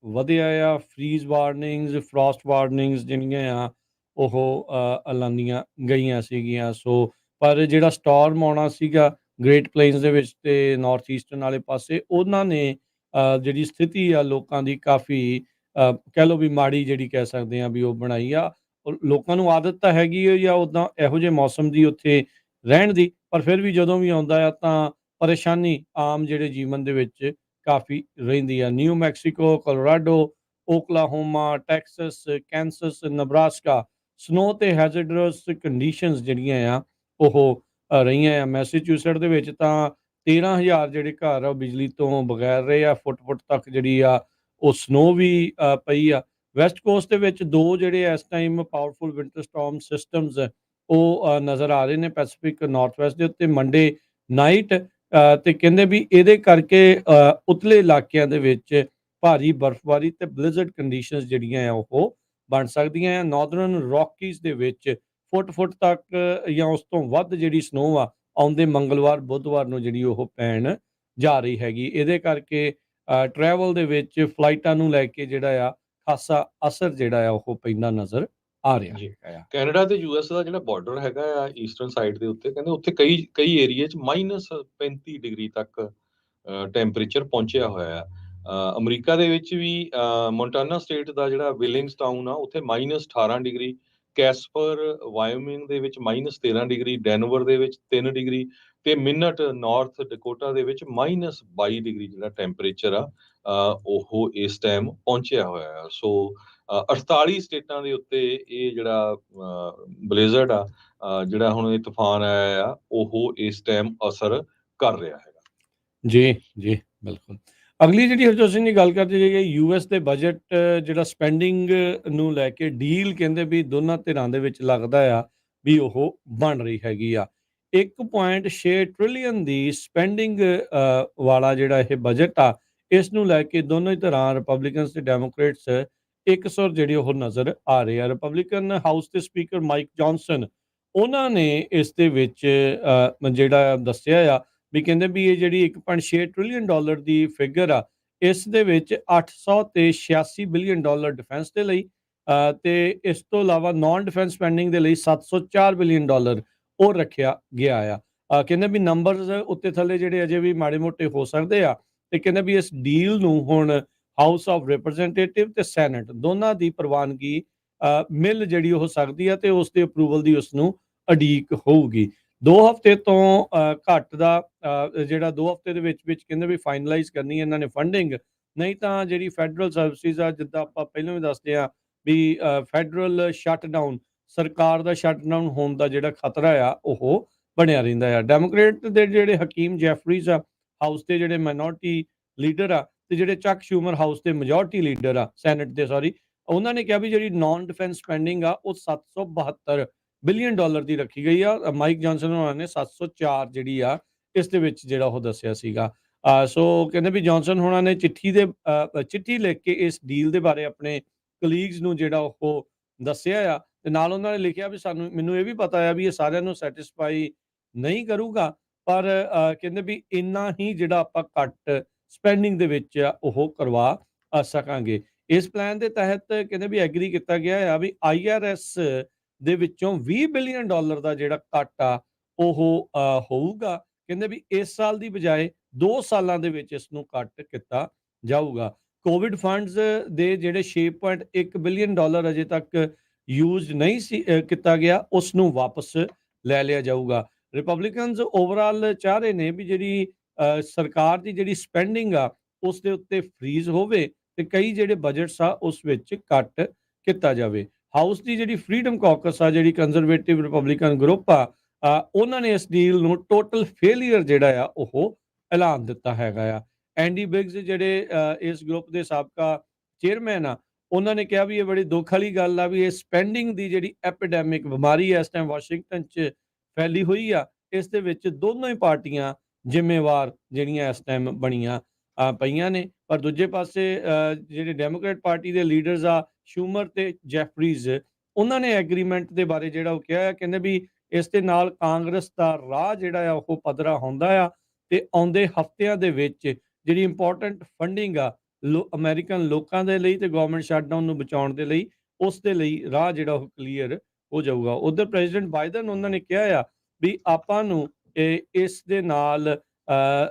ਵਧਿਆ ਆ। ਫਰੀਜ਼ ਵਾਰਨਿੰਗਸ, ਫਰੋਸਟ ਵਾਰਨਿੰਗਸ ਜਿਹੜੀਆਂ ਆ ਉਹ ਐਲਾਨੀਆਂ ਗਈਆਂ ਸੀਗੀਆਂ। ਸੋ ਪਰ ਜਿਹੜਾ ਸਟੋਰਮ ਆਉਣਾ ਸੀਗਾ ਗ੍ਰੇਟ ਪਲੇਨਸ ਦੇ ਵਿੱਚ ਤੇ ਨਾਰਥ ਈਸਟਰਨ ਵਾਲੇ ਪਾਸੇ, ਉਹਨਾਂ ਨੇ ਜਿਹੜੀ ਸਥਿਤੀ ਆ ਲੋਕਾਂ ਦੀ ਕਾਫੀ ਕਹਿ ਲਓ ਵੀ ਮਾੜੀ ਜਿਹੜੀ ਕਹਿ ਸਕਦੇ ਆ ਵੀ ਉਹ ਬਣਾਈ ਆ। ਲੋਕਾਂ ਨੂੰ ਆਦਤ ਤਾਂ ਹੈਗੀ ਹੈ ਜਾਂ ਉੱਦਾਂ ਇਹੋ ਜਿਹੇ ਮੌਸਮ ਦੀ ਉੱਥੇ ਰਹਿਣ ਦੀ, ਪਰ ਫਿਰ ਵੀ ਜਦੋਂ ਵੀ ਆਉਂਦਾ ਆ ਤਾਂ ਪਰੇਸ਼ਾਨੀ ਆਮ ਜਿਹੜੇ ਜੀਵਨ ਦੇ ਵਿੱਚ ਕਾਫੀ ਰਹਿੰਦੀ ਆ। New Mexico, Colorado, Oklahoma, Texas, Kansas, Nebraska, snow ਤੇ ਹੈਜ਼ਰਡਸ ਕੰਡੀਸ਼ਨਸ ਜਿਹੜੀਆਂ ਆ ਉਹ ਰਹੀਆਂ ਆ। ਮੈਸੇਚਿਉਸਟ ਦੇ ਵਿੱਚ ਤਾਂ 13,000 ਜਿਹੜੇ ਘਰ ਆ ਉਹ ਬਿਜਲੀ ਤੋਂ ਬਗੈਰ ਰਹੇ ਆ। ਫੁੱਟ ਤੱਕ ਜਿਹੜੀ ਆ ਉਹ ਸਨੋ ਵੀ ਪਈ ਆ। ਵੈਸਟ ਕੋਸਟ ਦੇ ਵਿੱਚ ਦੋ ਜਿਹੜੇ ਇਸ time powerful winter storm systems ਉਹ ਨਜ਼ਰ ਆ ਰਹੇ ਨੇ ਪੈਸੀਫਿਕ ਨਾਰਥ ਵੈਸਟ ਦੇ ਉੱਤੇ ਮੰਡੇ ਨਾਈਟ। ਤੇ ਕਹਿੰਦੇ ਵੀ ਇਹਦੇ ਕਰਕੇ ਉਤਲੇ ਇਲਾਕਿਆਂ ਦੇ ਵਿੱਚ ਭਾਰੀ ਬਰਫ਼ਬਾਰੀ ਤੇ ਬਲਿਜ਼ਰਡ ਕੰਡੀਸ਼ਨਸ ਜਿਹੜੀਆਂ ਆ ਉਹ ਬਣ ਸਕਦੀਆਂ ਆ। ਨਾਰਦਰਨ ਰੌਕੀਜ਼ ਦੇ ਵਿੱਚ ਫੁੱਟ ਤੱਕ ਜਾਂ ਉਸ ਤੋਂ ਵੱਧ ਜਿਹੜੀ ਸਨੋ ਆ ਆਉਂਦੇ ਮੰਗਲਵਾਰ ਬੁੱਧਵਾਰ ਨੂੰ ਜਿਹੜੀ ਉਹ ਪੈਣ ਜਾ ਰਹੀ ਹੈਗੀ। ਇਹਦੇ ਕਰਕੇ ਟਰੈਵਲ ਦੇ ਵਿੱਚ ਫਲਾਈਟਾਂ ਨੂੰ ਲੈ ਕੇ ਜਿਹੜਾ ਆ ਖਾਸਾ ਅਸਰ ਜਿਹੜਾ ਆ ਉਹ ਪੈਂਦਾ ਨਜ਼ਰ ਆ ਰਿਹਾ ਜੀ। ਹੈਗਾ ਆ। ਕੈਨੇਡਾ ਤੇ ਯੂਐਸ ਦਾ ਜਿਹੜਾ ਬਾਰਡਰ ਹੈਗਾ ਆ ਈਸਟਰਨ ਸਾਈਡ ਦੇ ਉੱਤੇ, ਕਹਿੰਦੇ ਉੱਥੇ ਕਈ ਏਰੀਏ 'ਚ -35 ਡਿਗਰੀ ਤੱਕ ਟੈਂਪਰੇਚਰ ਪਹੁੰਚਿਆ ਹੋਇਆ ਆ। ਅਮਰੀਕਾ ਦੇ ਵਿੱਚ ਵੀ ਮੋਂਟਾਨਾ ਸਟੇਟ ਦਾ ਜਿਹੜਾ ਵਿਲਿੰਗਸਟਾਊਨ ਆ ਉੱਥੇ -18 ਡਿਗਰੀ, ਕੈਸਪਰ ਵਾਇਓਮਿੰਗ ਦੇ ਵਿੱਚ -13 ਡਿਗਰੀ, ਡੈਨਵਰ ਦੇ ਵਿੱਚ 3 ਡਿਗਰੀ ਤੇ ਮਿਨਟ ਨਾਰਥ ਡਕੋਟਾ ਦੇ ਵਿੱਚ -22 ਡਿਗਰੀ ਜਿਹੜਾ ਟੈਂਪਰੇਚਰ ਆ ਉਹ ਇਸ ਟਾਈਮ ਪਹੁੰਚਿਆ ਹੋਇਆ ਆ। ਸੋ 48 ਸਟੇਟਾਂ ਦੇ ਉੱਤੇ ਇਹ ਜਿਹੜਾ ਬਲੇਜ਼ਰਡ ਆ, ਜਿਹੜਾ ਹੁਣ ਇਹ ਤੂਫਾਨ ਆਇਆ ਆ, ਉਹ ਇਸ ਟਾਈਮ ਅਸਰ ਕਰ ਰਿਹਾ ਹੈਗਾ। ਜੀ, ਜੀ, ਬਿਲਕੁਲ। ਅਗਲੀ ਜਿਹੜੀ ਹਰਜੋਤ ਸਿੰਘ ਜੀ ਗੱਲ ਕਰਦੇ ਸੀਗੇ ਯੂਐਸ ਦੇ ਬਜਟ ਜਿਹੜਾ ਸਪੈਂਡਿੰਗ ਨੂੰ ਲੈ ਕੇ ਡੀਲ ਕਹਿੰਦੇ ਵੀ ਦੋਨਾਂ ਧਿਰਾਂ ਦੇ ਵਿੱਚ ਲੱਗਦਾ ਆ ਵੀ ਉਹ ਬਣ ਰਹੀ ਹੈਗੀ ਆ। 1.6 ਟ੍ਰਿਲੀਅਨ ਦੀ ਸਪੈਂਡਿੰਗ ਵਾਲਾ ਜਿਹੜਾ ਇਹ ਬਜਟ ਆ, ਇਸ ਨੂੰ ਲੈ ਕੇ ਦੋਨੋਂ ਹੀ ਧਿਰਾਂ ਰਿਪਬਲਿਕਨਸ ਤੇ ਡੈਮੋਕ੍ਰੇਟਸ ਇਕਸੁਰ ਜਿਹੜੇ ਉਹ ਨਜ਼ਰ ਆ ਰਹੇ ਆ। ਰਿਪਬਲਿਕਨ ਹਾਊਸ ਦੇ ਸਪੀਕਰ ਮਾਈਕ ਜੌਨਸਨ, ਉਹਨਾਂ ਨੇ ਇਸ ਦੇ ਵਿੱਚ ਜਿਹੜਾ ਦੱਸਿਆ ਆ ਵੀ ਕਹਿੰਦੇ ਵੀ ਇਹ ਜਿਹੜੀ 1.6 ਟ੍ਰਿਲੀਅਨ ਡਾਲਰ ਦੀ ਫਿਗਰ ਆ, ਇਸ ਦੇ ਵਿੱਚ 800 ਤੇ 86 ਬਿਲੀਅਨ ਡਾਲਰ ਡਿਫੈਂਸ ਦੇ ਲਈ ਤੇ ਇਸ ਤੋਂ ਇਲਾਵਾ ਨਾਨ ਡਿਫੈਂਸ ਸਪੈਂਡਿੰਗ ਦੇ ਲਈ 704 ਬਿਲੀਅਨ ਡਾਲਰ ਉਹ ਰੱਖਿਆ ਗਿਆ ਆ। ਕਹਿੰਦੇ ਵੀ ਨੰਬਰਸ ਉੱਤੇ ਥੱਲੇ ਜਿਹੜੇ ਅਜੇ ਵੀ ਮਾੜੇ ਮੋਟੇ ਹੋ ਸਕਦੇ ਆ ਤੇ ਕਹਿੰਦੇ ਵੀ ਇਸ ਡੀਲ ਨੂੰ ਹੁਣ ਹਾਊਸ ਆਫ ਰਿਪਰੈਜ਼ੈਂਟੇਟਿਵ ਤੇ ਸੈਨੇਟ ਦੋਨਾਂ ਦੀ ਪ੍ਰਵਾਨਗੀ ਮਿਲ ਜਿਹੜੀ ਹੋ ਸਕਦੀ ਆ ਤੇ ਉਸ ਦੇ ਅਪਰੂਵਲ ਦੀ ਉਸ ਨੂੰ ਉਡੀਕ ਹੋਊਗੀ। 2 ਹਫ਼ਤੇ ਤੋਂ ਘੱਟ ਦਾ ਜਿਹੜਾ 2 ਹਫ਼ਤੇ ਦੇ ਵਿੱਚ ਕਹਿੰਦੇ ਵੀ ਫਾਈਨਲਾਈਜ਼ ਕਰਨੀ ਇਹਨਾਂ ਨੇ ਫੰਡਿੰਗ, ਨਹੀਂ ਤਾਂ ਜਿਹੜੀ ਫੈਡਰਲ ਸਰਵਿਸਿਜ਼ ਆ, ਜਿੱਦਾਂ ਆਪਾਂ ਪਹਿਲਾਂ ਵੀ ਦੱਸਦੇ ਆ ਵੀ ਫੈਡਰਲ ਸ਼ਟਡਾਊਨ, ਸਰਕਾਰ ਦਾ ਸ਼ਟਡਾਊਨ ਹੋਣ ਦਾ ਜਿਹੜਾ ਖਤਰਾ ਆ ਉਹ ਬਣਿਆ ਰਹਿੰਦਾ ਆ। ਡੈਮੋਕ੍ਰੇਟ ਦੇ ਜਿਹੜੇ ਹਕੀਮ ਜੈਫਰੀਜ਼ ਆ, ਹਾਊਸ ਦੇ ਜਿਹੜੇ ਮਾਈਨੋਰਟੀ ਲੀਡਰ ਆ, ਤੇ ਜਿਹੜੇ ਚੱਕ ਸ਼ੂਮਰ ਹਾਊਸ ਦੇ ਮੈਜੋਰਟੀ ਲੀਡਰ ਆ, ਸੈਨੇਟ ਦੇ ਸੌਰੀ, ਉਹਨਾਂ ਨੇ ਕਿਹਾ ਵੀ ਜਿਹੜੀ ਨਾਨ ਡਿਫੈਂਸ ਸਪੈਂਡਿੰਗ ਆ ਉਹ 772 ਬਿਲੀਅਨ ਡਾਲਰ ਦੀ ਰੱਖੀ ਗਈ ਆ। ਮਾਈਕ ਜੌਨਸਨ ਉਹਨਾਂ ਨੇ 704 ਜਿਹੜੀ ਆ ਇਸ ਦੇ ਵਿੱਚ ਜਿਹੜਾ ਉਹ ਦੱਸਿਆ ਸੀਗਾ। ਸੋ ਕਹਿੰਦੇ ਵੀ ਜੌਨਸਨ ਹੋਣਾ ਨੇ ਚਿੱਠੀ ਲਿਖ ਕੇ ਇਸ ਡੀਲ ਦੇ ਬਾਰੇ ਆਪਣੇ ਕਲੀਗਸ ਨੂੰ ਜਿਹੜਾ ਉਹ ਦੱਸਿਆ ਆ ਤੇ ਨਾਲ ਉਹਨਾਂ ਨੇ ਲਿਖਿਆ ਵੀ ਮੈਨੂੰ ਇਹ ਵੀ ਪਤਾ ਆ ਵੀ ਇਹ ਸਾਰਿਆਂ ਨੂੰ ਸੈਟੀਸਫਾਈ ਨਹੀਂ ਕਰੂਗਾ, ਪਰ ਕਹਿੰਦੇ ਵੀ ਇੰਨਾ ਹੀ ਜਿਹੜਾ ਆਪਾਂ ਘੱਟ ਸਪੈਂਡਿੰਗ ਦੇ ਵਿੱਚ ਉਹ ਕਰਵਾ ਸਕਾਂਗੇ। ਇਸ ਪਲਾਨ ਦੇ ਤਹਿਤ ਕਹਿੰਦੇ ਵੀ ਐਗਰੀ ਕੀਤਾ ਗਿਆ ਆ ਵੀ IRS ਦੇ ਵਿੱਚੋਂ 20 ਬਿਲੀਅਨ ਡਾਲਰ ਦਾ ਜਿਹੜਾ ਕੱਟ ਆ ਉਹ ਹੋਊਗਾ। ਕਹਿੰਦੇ ਵੀ ਇਸ ਸਾਲ ਦੀ ਬਜਾਏ 2 ਸਾਲਾਂ ਦੇ ਵਿੱਚ ਇਸ ਨੂੰ ਕੱਟ ਕੀਤਾ ਜਾਊਗਾ। ਕੋਵਿਡ ਫੰਡਸ ਦੇ ਜਿਹੜੇ 6.1 ਬਿਲੀਅਨ ਡਾਲਰ ਅਜੇ ਤੱਕ ਯੂਜ਼ ਨਹੀਂ ਸੀ ਕੀਤਾ ਗਿਆ, ਉਸ ਨੂੰ ਵਾਪਸ ਲੈ ਲਿਆ ਜਾਊਗਾ। ਰਿਪਬਲਿਕਨਸ ਓਵਰਆਲ ਚਾਹ ਰਹੇ ਨੇ ਵੀ ਜਿਹੜੀ ਸਰਕਾਰ ਦੀ ਜਿਹੜੀ ਸਪੈਂਡਿੰਗ ਆ ਉਸ ਦੇ ਉੱਤੇ ਫਰੀਜ਼ ਹੋਵੇ ਤੇ ਕਈ ਜਿਹੜੇ ਬਜਟਸ ਆ ਉਸ ਵਿੱਚ ਕੱਟ ਕੀਤਾ ਜਾਵੇ। ਹਾਊਸ ਦੀ ਜਿਹੜੀ ਫਰੀडम ਕਾਕਸ ਆ, ਜਿਹੜੀ ਕੰਜ਼ਰਵੇਟਿਵ ਰਿਪਬਲਿਕਨ ਗਰੁੱਪ ਆ, ਉਹਨਾਂ ਨੇ ਇਸ ਡੀਲ ਨੂੰ ਟੋਟਲ ਫੇਲੀਅਰ ਜਿਹੜਾ ਆ ਉਹ ਐਲਾਨ ਦਿੱਤਾ ਹੈਗਾ ਆ। ਐਂਡੀ ਬਿਗਸ ਜਿਹੜੇ ਇਸ ਗਰੁੱਪ ਦੇ ਸਾਬਕਾ ਚੇਅਰਮੈਨ ਆ, ਉਹਨਾਂ ਨੇ ਕਿਹਾ ਵੀ ਇਹ ਬੜੀ ਦੁੱਖ ਵਾਲੀ ਗੱਲ ਆ ਵੀ ਇਹ ਸਪੈਂਡਿੰਗ ਦੀ ਜਿਹੜੀ ਐਪੀਡੈਮਿਕ ਬਿਮਾਰੀ ਇਸ ਟਾਈਮ ਵਾਸ਼ਿੰਗਟਨ 'ਚ ਫੈਲੀ ਹੋਈ ਆ, ਇਸ ਦੇ ਵਿੱਚ ਦੋਨੋਂ ਹੀ ਪਾਰਟੀਆਂ ਜ਼ਿੰਮੇਵਾਰ ਜਿਹੜੀਆਂ ਇਸ ਟਾਈਮ ਬਣੀਆਂ ਪਈਆਂ ਨੇ। ਪਰ ਦੂਜੇ ਪਾਸੇ ਜਿਹੜੇ ਡੈਮੋਕ੍ਰੇਟ ਪਾਰਟੀ ਦੇ ਲੀਡਰਸ ਆ, ਸ਼ੂਮਰ ਤੇ ਜੈਫਰੀਜ਼, ਉਹਨਾਂ ਨੇ ਐਗਰੀਮੈਂਟ ਦੇ ਬਾਰੇ ਜਿਹੜਾ ਉਹ ਕਿਹਾ ਹੈ, ਕਹਿੰਦੇ ਵੀ ਇਸ ਦੇ ਨਾਲ ਕਾਂਗਰਸ ਦਾ ਰਾਹ ਜਿਹੜਾ ਆ ਉਹ ਪੱਧਰਾ ਹੁੰਦਾ ਆ ਤੇ ਆਉਂਦੇ ਹਫ਼ਤਿਆਂ ਦੇ ਵਿੱਚ ਜਿਹੜੀ ਇੰਪੋਰਟੈਂਟ ਫੰਡਿੰਗ ਆ ਅਮਰੀਕਨ ਲੋਕਾਂ ਦੇ ਲਈ ਤੇ ਗਵਰਨਮੈਂਟ ਸ਼ਟਡਾਊਨ ਨੂੰ ਬਚਾਉਣ ਦੇ ਲਈ, ਉਸ ਦੇ ਲਈ ਰਾਹ ਜਿਹੜਾ ਉਹ ਕਲੀਅਰ ਹੋ ਜਾਊਗਾ। ਉਧਰ ਪ੍ਰੈਜ਼ੀਡੈਂਟ ਬਾਈਡਨ ਉਹਨਾਂ ਨੇ ਕਿਹਾ ਆ ਵੀ ਆਪਾਂ ਨੂੰ ਇਸ ਦੇ ਨਾਲ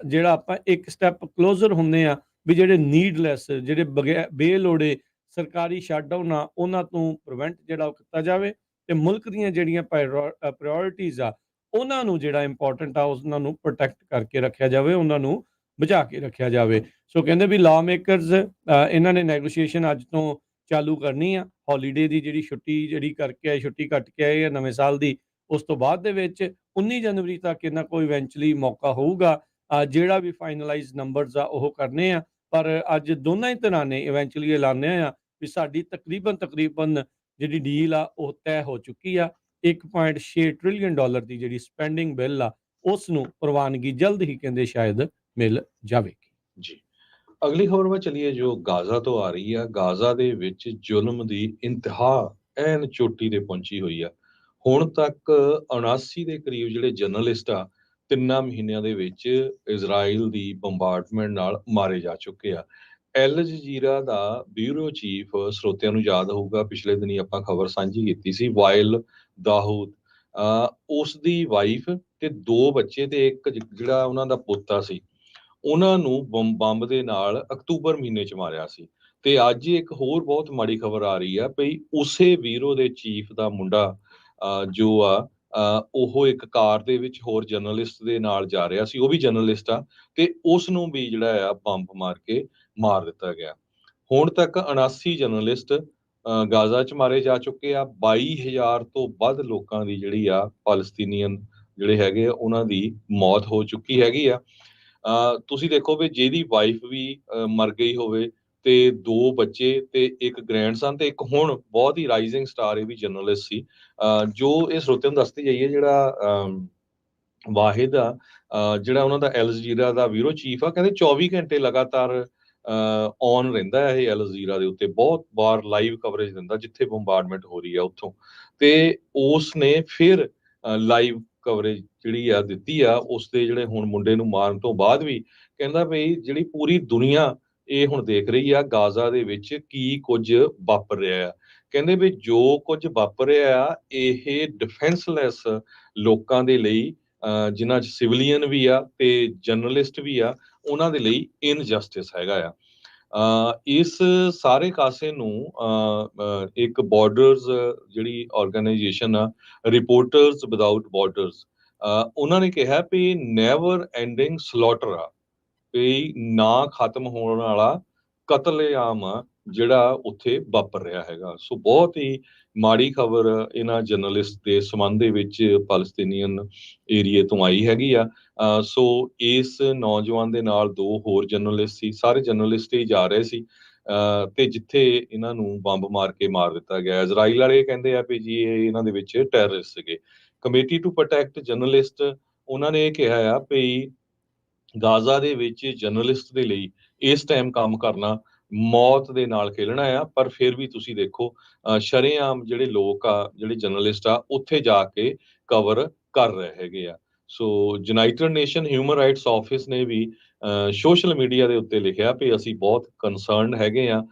ਜਿਹੜਾ ਆਪਾਂ ਇੱਕ ਸਟੈਪ ਕਲੋਜ਼ਰ ਹੁੰਦੇ ਆ ਵੀ ਜਿਹੜੇ ਨੀਡਲੈਸ, ਜਿਹੜੇ ਬੇਲੋੜੇ ਸਰਕਾਰੀ ਸ਼ਟਡਾਊਨ ਆ ਉਹਨਾਂ ਤੋਂ ਪ੍ਰੀਵੈਂਟ ਜਿਹੜਾ ਉਹ ਕੀਤਾ ਜਾਵੇ ਤੇ ਮੁਲਕ ਦੀਆਂ ਜਿਹੜੀਆਂ ਪ੍ਰਾਇੋਰਟੀਜ਼ ਆ ਉਹਨਾਂ ਨੂੰ ਜਿਹੜਾ ਇੰਪੋਰਟੈਂਟ ਆ ਉਹਨਾਂ ਨੂੰ ਪ੍ਰੋਟੈਕਟ ਕਰਕੇ ਰੱਖਿਆ ਜਾਵੇ, ਉਹਨਾਂ ਨੂੰ ਬਚਾ ਕੇ ਰੱਖਿਆ ਜਾਵੇ। ਸੋ ਕਹਿੰਦੇ ਵੀ ਲਾ ਮੇਕਰਸ ਇਹਨਾਂ ਨੇ ਨੈਗੋਸ਼ੀਏਸ਼ਨ ਅੱਜ ਤੋਂ ਚਾਲੂ ਕਰਨੀ ਆ। ਹੌਲੀਡੇ ਦੀ ਜਿਹੜੀ ਛੁੱਟੀ ਜਿਹੜੀ ਕਰਕੇ ਆਏ, ਛੁੱਟੀ ਕੱਟ ਕੇ ਆਏ ਆ ਨਵੇਂ ਸਾਲ ਦੀ, ਉਸ ਤੋਂ ਬਾਅਦ ਦੇ ਵਿੱਚ 19 ਜਨਵਰੀ ਤੱਕ ਇਹਨਾਂ ਕੋਲ ਇਵੈਂਚੁਅਲੀ ਮੌਕਾ ਹੋਊਗਾ ਜਿਹੜਾ ਵੀ ਫਾਈਨਲਾਈਜ਼ ਨੰਬਰਸ ਆ ਉਹ ਕਰਨੇ ਆ। ਪਰ ਅੱਜ ਦੋਨਾਂ ਹੀ ਧਿਰਾਂ ਨੇ ਇਵੈਂਚੁਅਲੀ ਐਲਾਨਿਆ ਆ ਵੀ ਸਾਡੀ ਤਕਰੀਬਨ ਜਿਹੜੀ ਡੀਲ ਆ ਉਹ ਤੈਅ ਹੋ ਚੁੱਕੀ ਆ। 1.6 ਟ੍ਰਿਲੀਅਨ ਡਾਲਰ ਦੀ ਜਿਹੜੀ ਸਪੈਂਡਿੰਗ ਬਿੱਲ ਆ ਉਸ ਨੂੰ ਪ੍ਰਵਾਨਗੀ ਜਲਦ ਹੀ ਕਹਿੰਦੇ ਸ਼ਾਇਦ ਮਿਲ ਜਾਵੇਗੀ। ਜੀ, ਅਗਲੀ ਖਬਰ ਵੱਲ ਚਲੀਏ ਜੋ ਗਾਜ਼ਾ ਤੋਂ ਆ ਰਹੀ ਆ। ਗਾਜ਼ਾ ਦੇ ਵਿੱਚ ਜ਼ੁਲਮ ਦੀ ਇੰਤਹਾ ਐਨ ਚੋਟੀ ਤੇ ਪਹੁੰਚੀ ਹੋਈ ਆ। ਹੁਣ ਤੱਕ 79 ਦੇ ਕਰੀਬ ਜਿਹੜੇ ਜਰਨਲਿਸਟ ਆ 3 ਮਹੀਨਿਆਂ ਦੇ ਵਿੱਚ ਇਜ਼ਰਾਈਲ ਦੀ ਬੰਬਾਰਡਮੈਂਟ ਨਾਲ ਮਾਰੇ ਜਾ ਚੁੱਕੇ ਆ। ਅਲ ਜਜ਼ੀਰਾ ਦਾ ਬਿਊਰੋ ਚੀਫ, ਸਰੋਤਿਆਂ ਨੂੰ ਯਾਦ ਹੋਊਗਾ ਪਿਛਲੇ ਦਿਨੀ ਆਪਾਂ ਖਬਰ ਸਾਂਝੀ ਕੀਤੀ ਸੀ, ਵਾਇਲ ਦਾਊਦ, ਉਸ ਦੀ ਵਾਈਫ ਤੇ 2 ਬੱਚੇ ਤੇ ਇੱਕ ਜਿਹੜਾ ਉਹਨਾਂ ਦਾ ਪੋਤਾ ਸੀ, ਉਹਨਾਂ ਨੂੰ ਬੰਬ ਦੇ ਨਾਲ ਅਕਤੂਬਰ ਮਹੀਨੇ 'ਚ ਮਾਰਿਆ ਸੀ। ਤੇ ਅੱਜ ਇੱਕ ਹੋਰ ਬਹੁਤ ਮਾੜੀ ਖਬਰ ਆ ਰਹੀ ਆ ਵੀ ਉਸੇ ਵੀਰੋ ਦੇ ਚੀਫ ਦਾ ਮੁੰਡਾ ਜੋ ਆ ਉਹ ਇੱਕ ਕਾਰ ਦੇ ਵਿੱਚ ਹੋਰ ਜਰਨਲਿਸਟ ਦੇ ਨਾਲ ਜਾ ਰਿਹਾ ਸੀ, ਉਹ ਵੀ ਜਰਨਲਿਸਟ ਆ, ਤੇ ਉਸ ਨੂੰ ਵੀ ਜਿਹੜਾ ਆ ਬੰਬ ਮਾਰ ਕੇ ਮਾਰ ਦਿੱਤਾ ਗਿਆ। ਹੁਣ ਤੱਕ 79 ਜਰਨਲਿਸਟ ਗਾਜ਼ਾ 'ਚ ਮਾਰੇ ਜਾ ਚੁੱਕੇ ਆ। 22,000 ਤੋਂ ਵੱਧ ਲੋਕਾਂ ਦੀ ਜਿਹੜੀ ਆ ਪਾਲਸਤੀਨੀਅਨ ਜਿਹੜੇ ਹੈਗੇ ਆ ਉਹਨਾਂ ਦੀ ਮੌਤ ਹੋ ਚੁੱਕੀ ਹੈਗੀ ਆ। ਤੁਸੀਂ ਦੇਖੋ ਵੀ ਜਿਹਦੀ ਵਾਈਫ ਵੀ ਮਰ ਗਈ ਹੋਵੇ ਤੇ 2 ਬੱਚੇ ਤੇ ਇੱਕ ਗ੍ਰੈਂਡਸਨ ਤੇ ਇੱਕ ਹੁਣ ਬਹੁਤ ਹੀ ਰਾਈਜ਼ਿੰਗ ਸਟਾਰ ਇਹ ਵੀ ਜਰਨਲਿਸਟ ਸੀ, ਜੋ ਇਹ ਸਰੋਤਿਆਂ ਨੂੰ ਦੱਸਦੇ ਜਾਈਏ ਜਿਹੜਾ ਵਾਹਿਦ ਆ, ਜਿਹੜਾ ਉਹਨਾਂ ਦਾ ਅਲ ਜਜ਼ੀਰਾ ਦਾ ਬਿਊਰੋ ਚੀਫ ਆ, ਕਹਿੰਦੇ 24 ਘੰਟੇ ਲਗਾਤਾਰ ਔਨ ਰਹਿੰਦਾ ਹੈ ਇਹ ਅਲ ਜਜ਼ੀਰਾ ਦੇ ਉੱਤੇ, ਬਹੁਤ ਵਾਰ ਲਾਈਵ ਕਵਰੇਜ ਦਿੰਦਾ ਜਿੱਥੇ ਬੰਬਾਰਡਮੈਂਟ ਹੋ ਰਹੀ ਆ ਉੱਥੋਂ, ਤੇ ਉਸ ਨੇ ਫਿਰ ਲਾਈਵ ਕਵਰੇਜ ਜਿਹੜੀ ਆ ਦਿੱਤੀ ਆ ਉਸ ਦੇ ਜਿਹੜੇ ਹੁਣ ਮੁੰਡੇ ਨੂੰ ਮਾਰਨ ਤੋਂ ਬਾਅਦ ਵੀ। ਕਹਿੰਦਾ ਵੀ ਜਿਹੜੀ ਪੂਰੀ ਦੁਨੀਆ ਇਹ ਹੁਣ ਦੇਖ ਰਹੀ ਆ ਗਾਜ਼ਾ ਦੇ ਵਿੱਚ ਕੀ ਕੁਝ ਵਾਪਰ ਰਿਹਾ ਆ। ਕਹਿੰਦੇ ਵੀ ਜੋ ਕੁਝ ਵਾਪਰ ਰਿਹਾ ਆ ਇਹ ਡਿਫੈਂਸਲੈਸ ਲੋਕਾਂ ਦੇ ਲਈ, ਜਿਨ੍ਹਾਂ 'ਚ ਸਿਵਲੀਅਨ ਵੀ ਆ ਤੇ ਜਰਨਲਿਸਟ ਵੀ ਆ, ਉਹਨਾਂ ਦੇ ਲਈ ਇਨਜਸਟਿਸ ਹੈਗਾ ਆ। ਇਸ ਸਾਰੇ ਕਾਸੇ ਨੂੰ ਇੱਕ ਬਾਰਡਰਸ ਜਿਹੜੀ ਆਰਗੇਨਾਈਜੇਸ਼ਨ ਆ, ਰਿਪੋਰਟਰਸ ਵਿਦਆਊਟ ਬਾਰਡਰਸ, ਉਹਨਾਂ ਨੇ ਕਿਹਾ ਵੀ ਨੈਵਰ ਐਂਡਿੰਗ ਸਲੌਟਰ ਆ, ਵੀ ਨਾ ਖਤਮ ਹੋਣ ਵਾਲਾ ਕਤਲੇਆਮ ਆ ਜਿਹੜਾ ਉੱਥੇ ਵਾਪਰ ਰਿਹਾ ਹੈਗਾ। ਸੋ ਬਹੁਤ ਹੀ ਮਾੜੀ ਖਬਰ ਇਹਨਾਂ ਜਰਨਲਿਸਟ ਦੇ ਸੰਬੰਧ ਦੇ ਵਿੱਚ ਪਾਲਸਤੀਨੀਅਨ ਏਰੀਏ ਤੋਂ ਆਈ ਹੈਗੀ ਆ। ਸੋ ਇਸ ਨੌਜਵਾਨ ਦੇ ਨਾਲ 2 ਹੋਰ ਜਰਨਲਿਸਟ ਸੀ, ਸਾਰੇ ਜਰਨਲਿਸਟ ਹੀ ਜਾ ਰਹੇ ਸੀ, ਤੇ ਜਿੱਥੇ ਇਹਨਾਂ ਨੂੰ ਬੰਬ ਮਾਰ ਕੇ ਮਾਰ ਦਿੱਤਾ ਗਿਆ। ਇਜ਼ਰਾਈਲ ਵਾਲੇ ਕਹਿੰਦੇ ਆ ਵੀ ਜੀ ਇਹ ਇਹਨਾਂ ਦੇ ਵਿੱਚ ਟੈਰਰਿਸਟ ਸੀਗੇ। ਕਮੇਟੀ ਟੂ ਪ੍ਰੋਟੈਕਟ ਜਰਨਲਿਸਟ ਉਹਨਾਂ ਨੇ ਇਹ ਕਿਹਾ ਆ ਵੀ ਗਾਜ਼ਾ ਦੇ ਵਿੱਚ ਜਰਨਲਿਸਟ ਦੇ ਲਈ ਇਸ ਟਾਈਮ ਕੰਮ ਕਰਨਾ ਮੌਤ ਦੇ ਨਾਲ ਖੇਲਣਾ ਆ। ਪਰ ਫਿਰ ਵੀ ਤੁਸੀਂ ਦੇਖੋ ਸ਼ਰੇਆਮ ਜਿਹੜੇ ਲੋਕ ਆ, ਜਿਹੜੇ ਜਰਨਲਿਸਟ ਆ, ਉੱਥੇ ਜਾ ਕੇ ਕਵਰ ਕਰ ਰਹੇ ਹੈਗੇ ਆ। So United Nation human rights office ਨੇ ਵੀ ਸੋਸ਼ਲ ਮੀਡੀਆ ਦੇ ਉੱਤੇ ਲਿਖਿਆ ਵੀ ਅਸੀਂ ਬਹੁਤ ਕੰਸਰਨਡ ਹੈਗੇ ਆ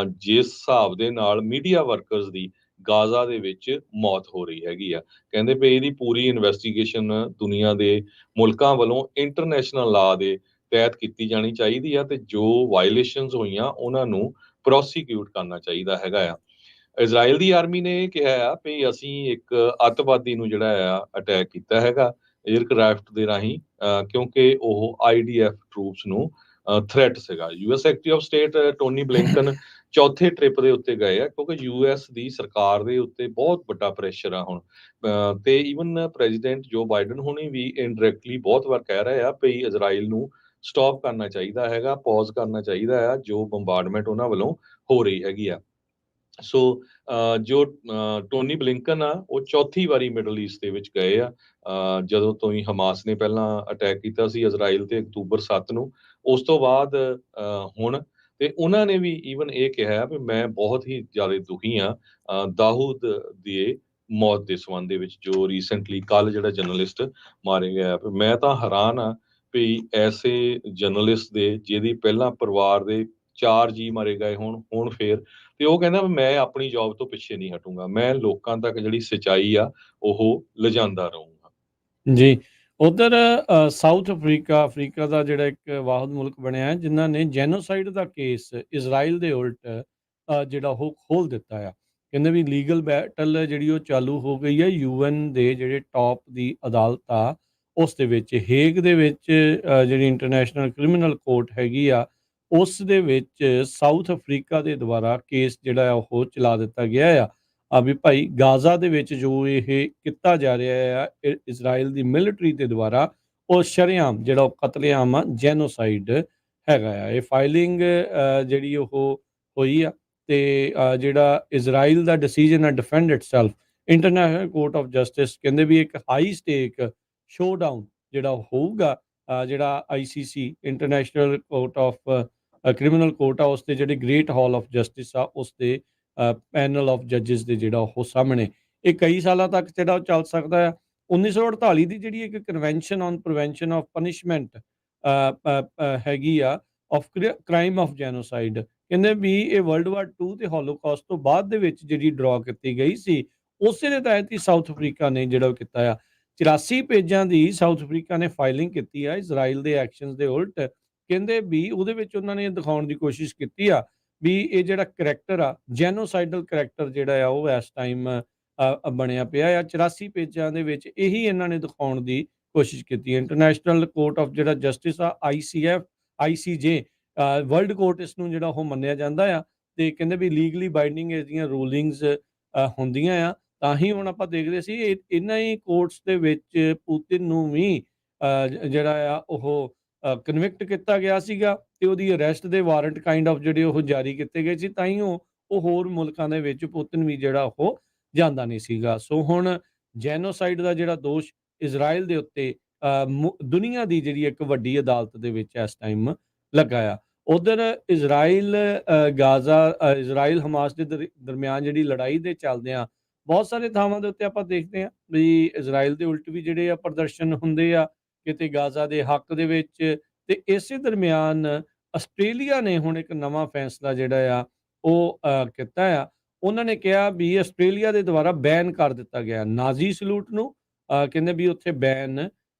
ਜਿਸ ਹਿਸਾਬ ਦੇ ਨਾਲ ਮੀਡੀਆ ਵਰਕਰਸ ਦੀ ਗਾਜ਼ਾ ਦੇ ਵਿੱਚ ਮੌਤ ਹੋ ਰਹੀ ਹੈਗੀ ਆ। ਕਹਿੰਦੇ ਵੀ ਇਹਦੀ ਪੂਰੀ ਇਨਵੈਸਟੀਗੇਸ਼ਨ ਦੁਨੀਆ ਦੇ ਮੁਲਕਾਂ ਵੱਲੋਂ ਇੰਟਰਨੈਸ਼ਨਲ ਲਾ ਦੇ ਤਹਿਤ ਕੀਤੀ ਜਾਣੀ ਚਾਹੀਦੀ ਆ, ਤੇ ਜੋ ਵਾਇਲੇਸ਼ਨਸ ਹੋਈਆਂ ਉਹਨਾਂ ਨੂੰ ਪ੍ਰੋਸੀਕਿਊਟ ਕਰਨਾ ਚਾਹੀਦਾ ਹੈਗਾ ਆ। ਇਜ਼ਰਾਈਲ ਦੀ ਆਰਮੀ ਨੇ ਇਹ ਕਿਹਾ ਆ ਵੀ ਅਸੀਂ ਇੱਕ ਅੱਤਵਾਦੀ ਨੂੰ ਜਿਹੜਾ ਆ ਅਟੈਕ ਕੀਤਾ ਹੈਗਾ 에ਅਰਕ੍ਰਾਫਟ ਦੇ ਰਾਹੀਂ, ਕਿਉਂਕਿ ਉਹ IDF ਟਰੂਪਸ ਨੂੰ ਥ੍ਰੈਟ ਸੀਗਾ। US secretary of state Tony Blinken ਚੌਥੇ ਟ੍ਰਿਪ ਦੇ ਉੱਤੇ ਗਏ ਆ, ਕਿਉਂਕਿ US ਦੀ ਸਰਕਾਰ ਦੇ ਉੱਤੇ ਬਹੁਤ ਵੱਡਾ ਪ੍ਰੈਸ਼ਰ ਆ ਹੁਣ, ਤੇ ਈਵਨ ਪ੍ਰੈਜ਼ੀਡੈਂਟ ਜੋ ਬਾਈਡਨ ਹੁਣੀ ਵੀ ਇਨਡਾਇਰੈਕਟਲੀ ਬਹੁਤ ਵਾਰ ਕਹਿ ਰਹੇ ਆ ਵੀ ਇਜ਼ਰਾਈਲ ਨੂੰ ਸਟਾਪ ਕਰਨਾ ਚਾਹੀਦਾ ਹੈਗਾ, ਪੌਜ਼ ਕਰਨਾ ਚਾਹੀਦਾ ਆ ਜੋ ਬੰਬਾਰਡਮੈਂਟ ਉਹਨਾਂ ਵੱਲੋਂ ਹੋ ਰਹੀ ਹੈਗੀ ਆ। ਸੋ ਜੋ ਟੋਨੀ ਬਲਿੰਕਨ ਆ ਉਹ ਚੌਥੀ ਵਾਰੀ ਮਿਡਲ ਈਸਟ ਦੇ ਵਿੱਚ ਗਏ ਆ, ਜਦੋਂ ਤੋਂ ਹੀ ਹਮਾਸ ਨੇ ਪਹਿਲਾਂ ਅਟੈਕ ਕੀਤਾ ਸੀ ਇਜ਼ਰਾਈਲ ਤੇ ਅਕਤੂਬਰ 7 ਨੂੰ, ਉਸ ਤੋਂ ਬਾਅਦ ਹੁਣ, ਤੇ ਉਹਨਾਂ ਨੇ ਵੀ ਈਵਨ ਇਹ ਕਿਹਾ ਵੀ ਮੈਂ ਬਹੁਤ ਹੀ ਜ਼ਿਆਦਾ ਦੁਖੀ ਆ ਦਾਊਦ ਦੀ ਮੌਤ ਦੇ ਸੰਬੰਧ ਦੇ ਵਿੱਚ, ਜੋ ਰੀਸੈਂਟਲੀ ਕੱਲ ਜਿਹੜਾ ਜਰਨਲਿਸਟ ਮਾਰੇ ਗਿਆ। ਮੈਂ ਤਾਂ ਹੈਰਾਨ ਆ ਵੀ ਐਸੇ ਜਰਨਲਿਸਟ ਦੇ ਜਿਹਦੀ ਪਹਿਲਾਂ ਪਰਿਵਾਰ ਦੇ 4 ਜੀ ਮਾਰੇ ਗਏ ਹੁਣ ਫੇਰ, ਤੇ ਉਹ ਕਹਿੰਦਾ ਮੈਂ ਆਪਣੀ ਜੌਬ ਤੋਂ ਪਿੱਛੇ ਨਹੀਂ ਹਟੂੰਗਾ, ਮੈਂ ਲੋਕਾਂ ਤੱਕ ਜਿਹੜੀ ਸੱਚਾਈ ਆ ਉਹ ਲਿਜਾਂਦਾ ਰਹੂੰਗਾ। ਜੀ, ਉਧਰ ਸਾਊਥ ਅਫਰੀਕਾ ਦਾ ਜਿਹੜਾ ਇੱਕ ਵਾਹਿਦ ਮੁਲਕ ਬਣਿਆ ਹੈ ਜਿਨ੍ਹਾਂ ਨੇ ਜੈਨੋਸਾਈਡ ਦਾ ਕੇਸ ਇਜ਼ਰਾਈਲ ਦੇ ਉਲਟ ਜਿਹੜਾ ਉਹ ਖੋਲ੍ਹ ਦਿੱਤਾ ਆ। ਕਹਿੰਦੇ ਵੀ ਲੀਗਲ ਬੈਟਲ ਜਿਹੜੀ ਉਹ ਚਾਲੂ ਹੋ ਗਈ ਹੈ UN ਦੇ ਜਿਹੜੇ ਟੌਪ ਦੀ ਅਦਾਲਤ ਆ ਉਸ ਦੇ ਵਿੱਚ, ਹੇਗ ਦੇ ਵਿੱਚ ਜਿਹੜੀ ਇੰਟਰਨੈਸ਼ਨਲ ਕ੍ਰਿਮੀਨਲ ਕੋਰਟ ਹੈਗੀ ਆ ਉਸ ਦੇ ਵਿੱਚ ਸਾਊਥ ਅਫਰੀਕਾ ਦੇ ਦੁਆਰਾ ਕੇਸ ਜਿਹੜਾ ਆ ਉਹ ਚਲਾ ਦਿੱਤਾ ਗਿਆ ਆ ਵੀ ਭਾਈ ਗਾਜ਼ਾ ਦੇ ਵਿੱਚ ਜੋ ਇਹ ਕੀਤਾ ਜਾ ਰਿਹਾ ਆ ਇਜ਼ਰਾਈਲ ਦੀ ਮਿਲਟਰੀ ਦੇ ਦੁਆਰਾ, ਉਹ ਸ਼ਰੇਆਮ ਜਿਹੜਾ ਉਹ ਕਤਲੇਆਮ ਆ, ਜੈਨੋਸਾਈਡ ਹੈਗਾ ਆ। ਇਹ ਫਾਈਲਿੰਗ ਜਿਹੜੀ ਉਹ ਹੋਈ ਆ ਤੇ ਜਿਹੜਾ ਇਜ਼ਰਾਈਲ ਦਾ ਡਿਸੀਜਨ ਆ ਡਿਫੈਂਡ itself, international court of justice ਕਹਿੰਦੇ ਵੀ ਇੱਕ ਹਾਈ ਸਟੇਕ ਸ਼ੋਡਾਊਨ ਜਿਹੜਾ ਹੋਊਗਾ, ਜਿਹੜਾ ICC international court of criminal court ਆ ਉਸ ਦੇ ਜਿਹੜੇ ਗ੍ਰੇਟ ਹਾਲ ਆਫ ਜਸਟਿਸ ਆ ਉਸ ਦੇ ਪੈਨਲ ਆਫ ਜੱਜਿਸ ਦੇ ਜਿਹੜਾ ਉਹ ਸਾਹਮਣੇ, ਇਹ ਕਈ ਸਾਲਾਂ ਤੱਕ ਜਿਹੜਾ ਉਹ ਚੱਲ ਸਕਦਾ ਆ। 1948 ਦੀ ਜਿਹੜੀ ਇੱਕ convention on prevention of punishment ਹੈਗੀ ਆ ਆਫ ਕ੍ਰਾਈਮ ਆਫ ਜੈਨੋਸਾਈਡ, ਕਹਿੰਦੇ ਵੀ ਇਹ ਵਰਲਡ ਵਾਰ 2 ਤੇ ਹੋਲੋਕਾਸਟ ਤੋਂ ਬਾਅਦ ਦੇ ਵਿੱਚ ਜਿਹੜੀ ਡਰਾ ਕੀਤੀ ਗਈ ਸੀ ਉਸੇ ਦੇ ਤਹਿਤ ਹੀ ਸਾਊਥ ਅਫਰੀਕਾ ਨੇ ਜਿਹੜਾ ਉਹ ਕੀਤਾ ਆ। 84 ਪੇਜਾਂ ਦੀ ਸਾਊਥ ਅਫਰੀਕਾ ਨੇ ਫਾਈਲਿੰਗ ਕੀਤੀ ਆ ਇਜ਼ਰਾਈਲ ਦੇ ਐਕਸ਼ਨਸ ਦੇ ਉਲਟ, ਕਹਿੰਦੇ ਵੀ ਉਹਦੇ ਵਿੱਚ ਉਹਨਾਂ ਨੇ ਦਿਖਾਉਣ ਦੀ ਕੋਸ਼ਿਸ਼ ਕੀਤੀ ਆ ਵੀ ਇਹ ਜਿਹੜਾ ਕਰੈਕਟਰ ਆ, ਜੈਨੋਸਾਈਡਲ ਕਰੈਕਟਰ ਜਿਹੜਾ ਆ ਉਹ ਇਸ ਟਾਈਮ ਬਣਿਆ ਪਿਆ ਆ। 84 ਪੇਜਾਂ ਦੇ ਵਿੱਚ ਇਹੀ ਇਹਨਾਂ ਨੇ ਦਿਖਾਉਣ ਦੀ ਕੋਸ਼ਿਸ਼ ਕੀਤੀ ਹੈ। ਇੰਟਰਨੈਸ਼ਨਲ ਕੋਰਟ ਆਫ ਜਿਹੜਾ ਜਸਟਿਸ ਆ, ICJ, ਵਰਲਡ ਕੋਰਟ ਇਸ ਨੂੰ ਜਿਹੜਾ ਉਹ ਮੰਨਿਆ ਜਾਂਦਾ ਆ, ਤੇ ਕਹਿੰਦੇ ਵੀ ਲੀਗਲੀ ਬਾਈਂਡਿੰਗ ਇਹਦੀਆਂ ਰੂਲਿੰਗਸ ਹੁੰਦੀਆਂ ਆ। ਤਾਂ ਹੀ ਹੁਣ ਆਪਾਂ ਦੇਖਦੇ ਸੀ ਇਹਨਾਂ ਹੀ ਕੋਰਟਸ ਦੇ ਵਿੱਚ ਪੁਤਿਨ ਨੂੰ ਵੀ ਜਿਹੜਾ ਆ ਉਹ ਕਨਵਿਕਟ ਕੀਤਾ ਗਿਆ ਸੀਗਾ, ਤੇ ਉਹਦੀ ਅਰੈਸਟ ਦੇ ਵਾਰੰਟ ਕਾਈਂਡ ਆਫ ਜਿਹੜੇ ਉਹ ਜਾਰੀ ਕੀਤੇ ਗਏ ਸੀ। ਤਾਂ ਹੀ ਉਹ ਹੋਰ ਮੁਲਕਾਂ ਦੇ ਵਿੱਚ ਪੁਤਿਨ ਵੀ ਜਿਹੜਾ ਉਹ ਜਾਂਦਾ ਨਹੀਂ ਸੀਗਾ। ਸੋ ਹੁਣ ਜੈਨੋਸਾਈਡ ਦਾ ਜਿਹੜਾ ਦੋਸ਼ ਇਜ਼ਰਾਈਲ ਦੇ ਉੱਤੇ ਦੁਨੀਆ ਦੀ ਜਿਹੜੀ ਇੱਕ ਵੱਡੀ ਅਦਾਲਤ ਦੇ ਵਿੱਚ ਇਸ ਟਾਈਮ ਲੱਗਾ ਆ। ਉਧਰ ਇਜ਼ਰਾਈਲ ਇਜ਼ਰਾਈਲ ਹਮਾਸ ਦੇ ਦਰਮਿਆਨ ਜਿਹੜੀ ਲੜਾਈ ਦੇ ਚੱਲਦਿਆਂ ਬਹੁਤ ਸਾਰੇ ਥਾਵਾਂ ਦੇ ਉੱਤੇ ਆਪਾਂ ਦੇਖਦੇ ਹਾਂ ਵੀ ਇਜ਼ਰਾਈਲ ਦੇ ਉਲਟ ਵੀ ਜਿਹੜੇ ਆ ਪ੍ਰਦਰਸ਼ਨ ਹੁੰਦੇ ਆ ਕਿਤੇ ਗਾਜ਼ਾ ਦੇ ਹੱਕ ਦੇ ਵਿੱਚ। ਤੇ ਇਸੇ ਦਰਮਿਆਨ ਆਸਟ੍ਰੇਲੀਆ ਨੇ ਹੁਣ ਇੱਕ ਨਵਾਂ ਫੈਸਲਾ ਜਿਹੜਾ ਆ ਉਹ ਕੀਤਾ ਆ। ਉਹਨਾਂ ਨੇ ਕਿਹਾ ਵੀ ਆਸਟ੍ਰੇਲੀਆ ਦੇ ਦੁਆਰਾ ਬੈਨ ਕਰ ਦਿੱਤਾ ਗਿਆ ਨਾਜ਼ੀ ਸਲੂਟ ਨੂੰ, ਕਹਿੰਦੇ ਵੀ ਉੱਥੇ ਬੈਨ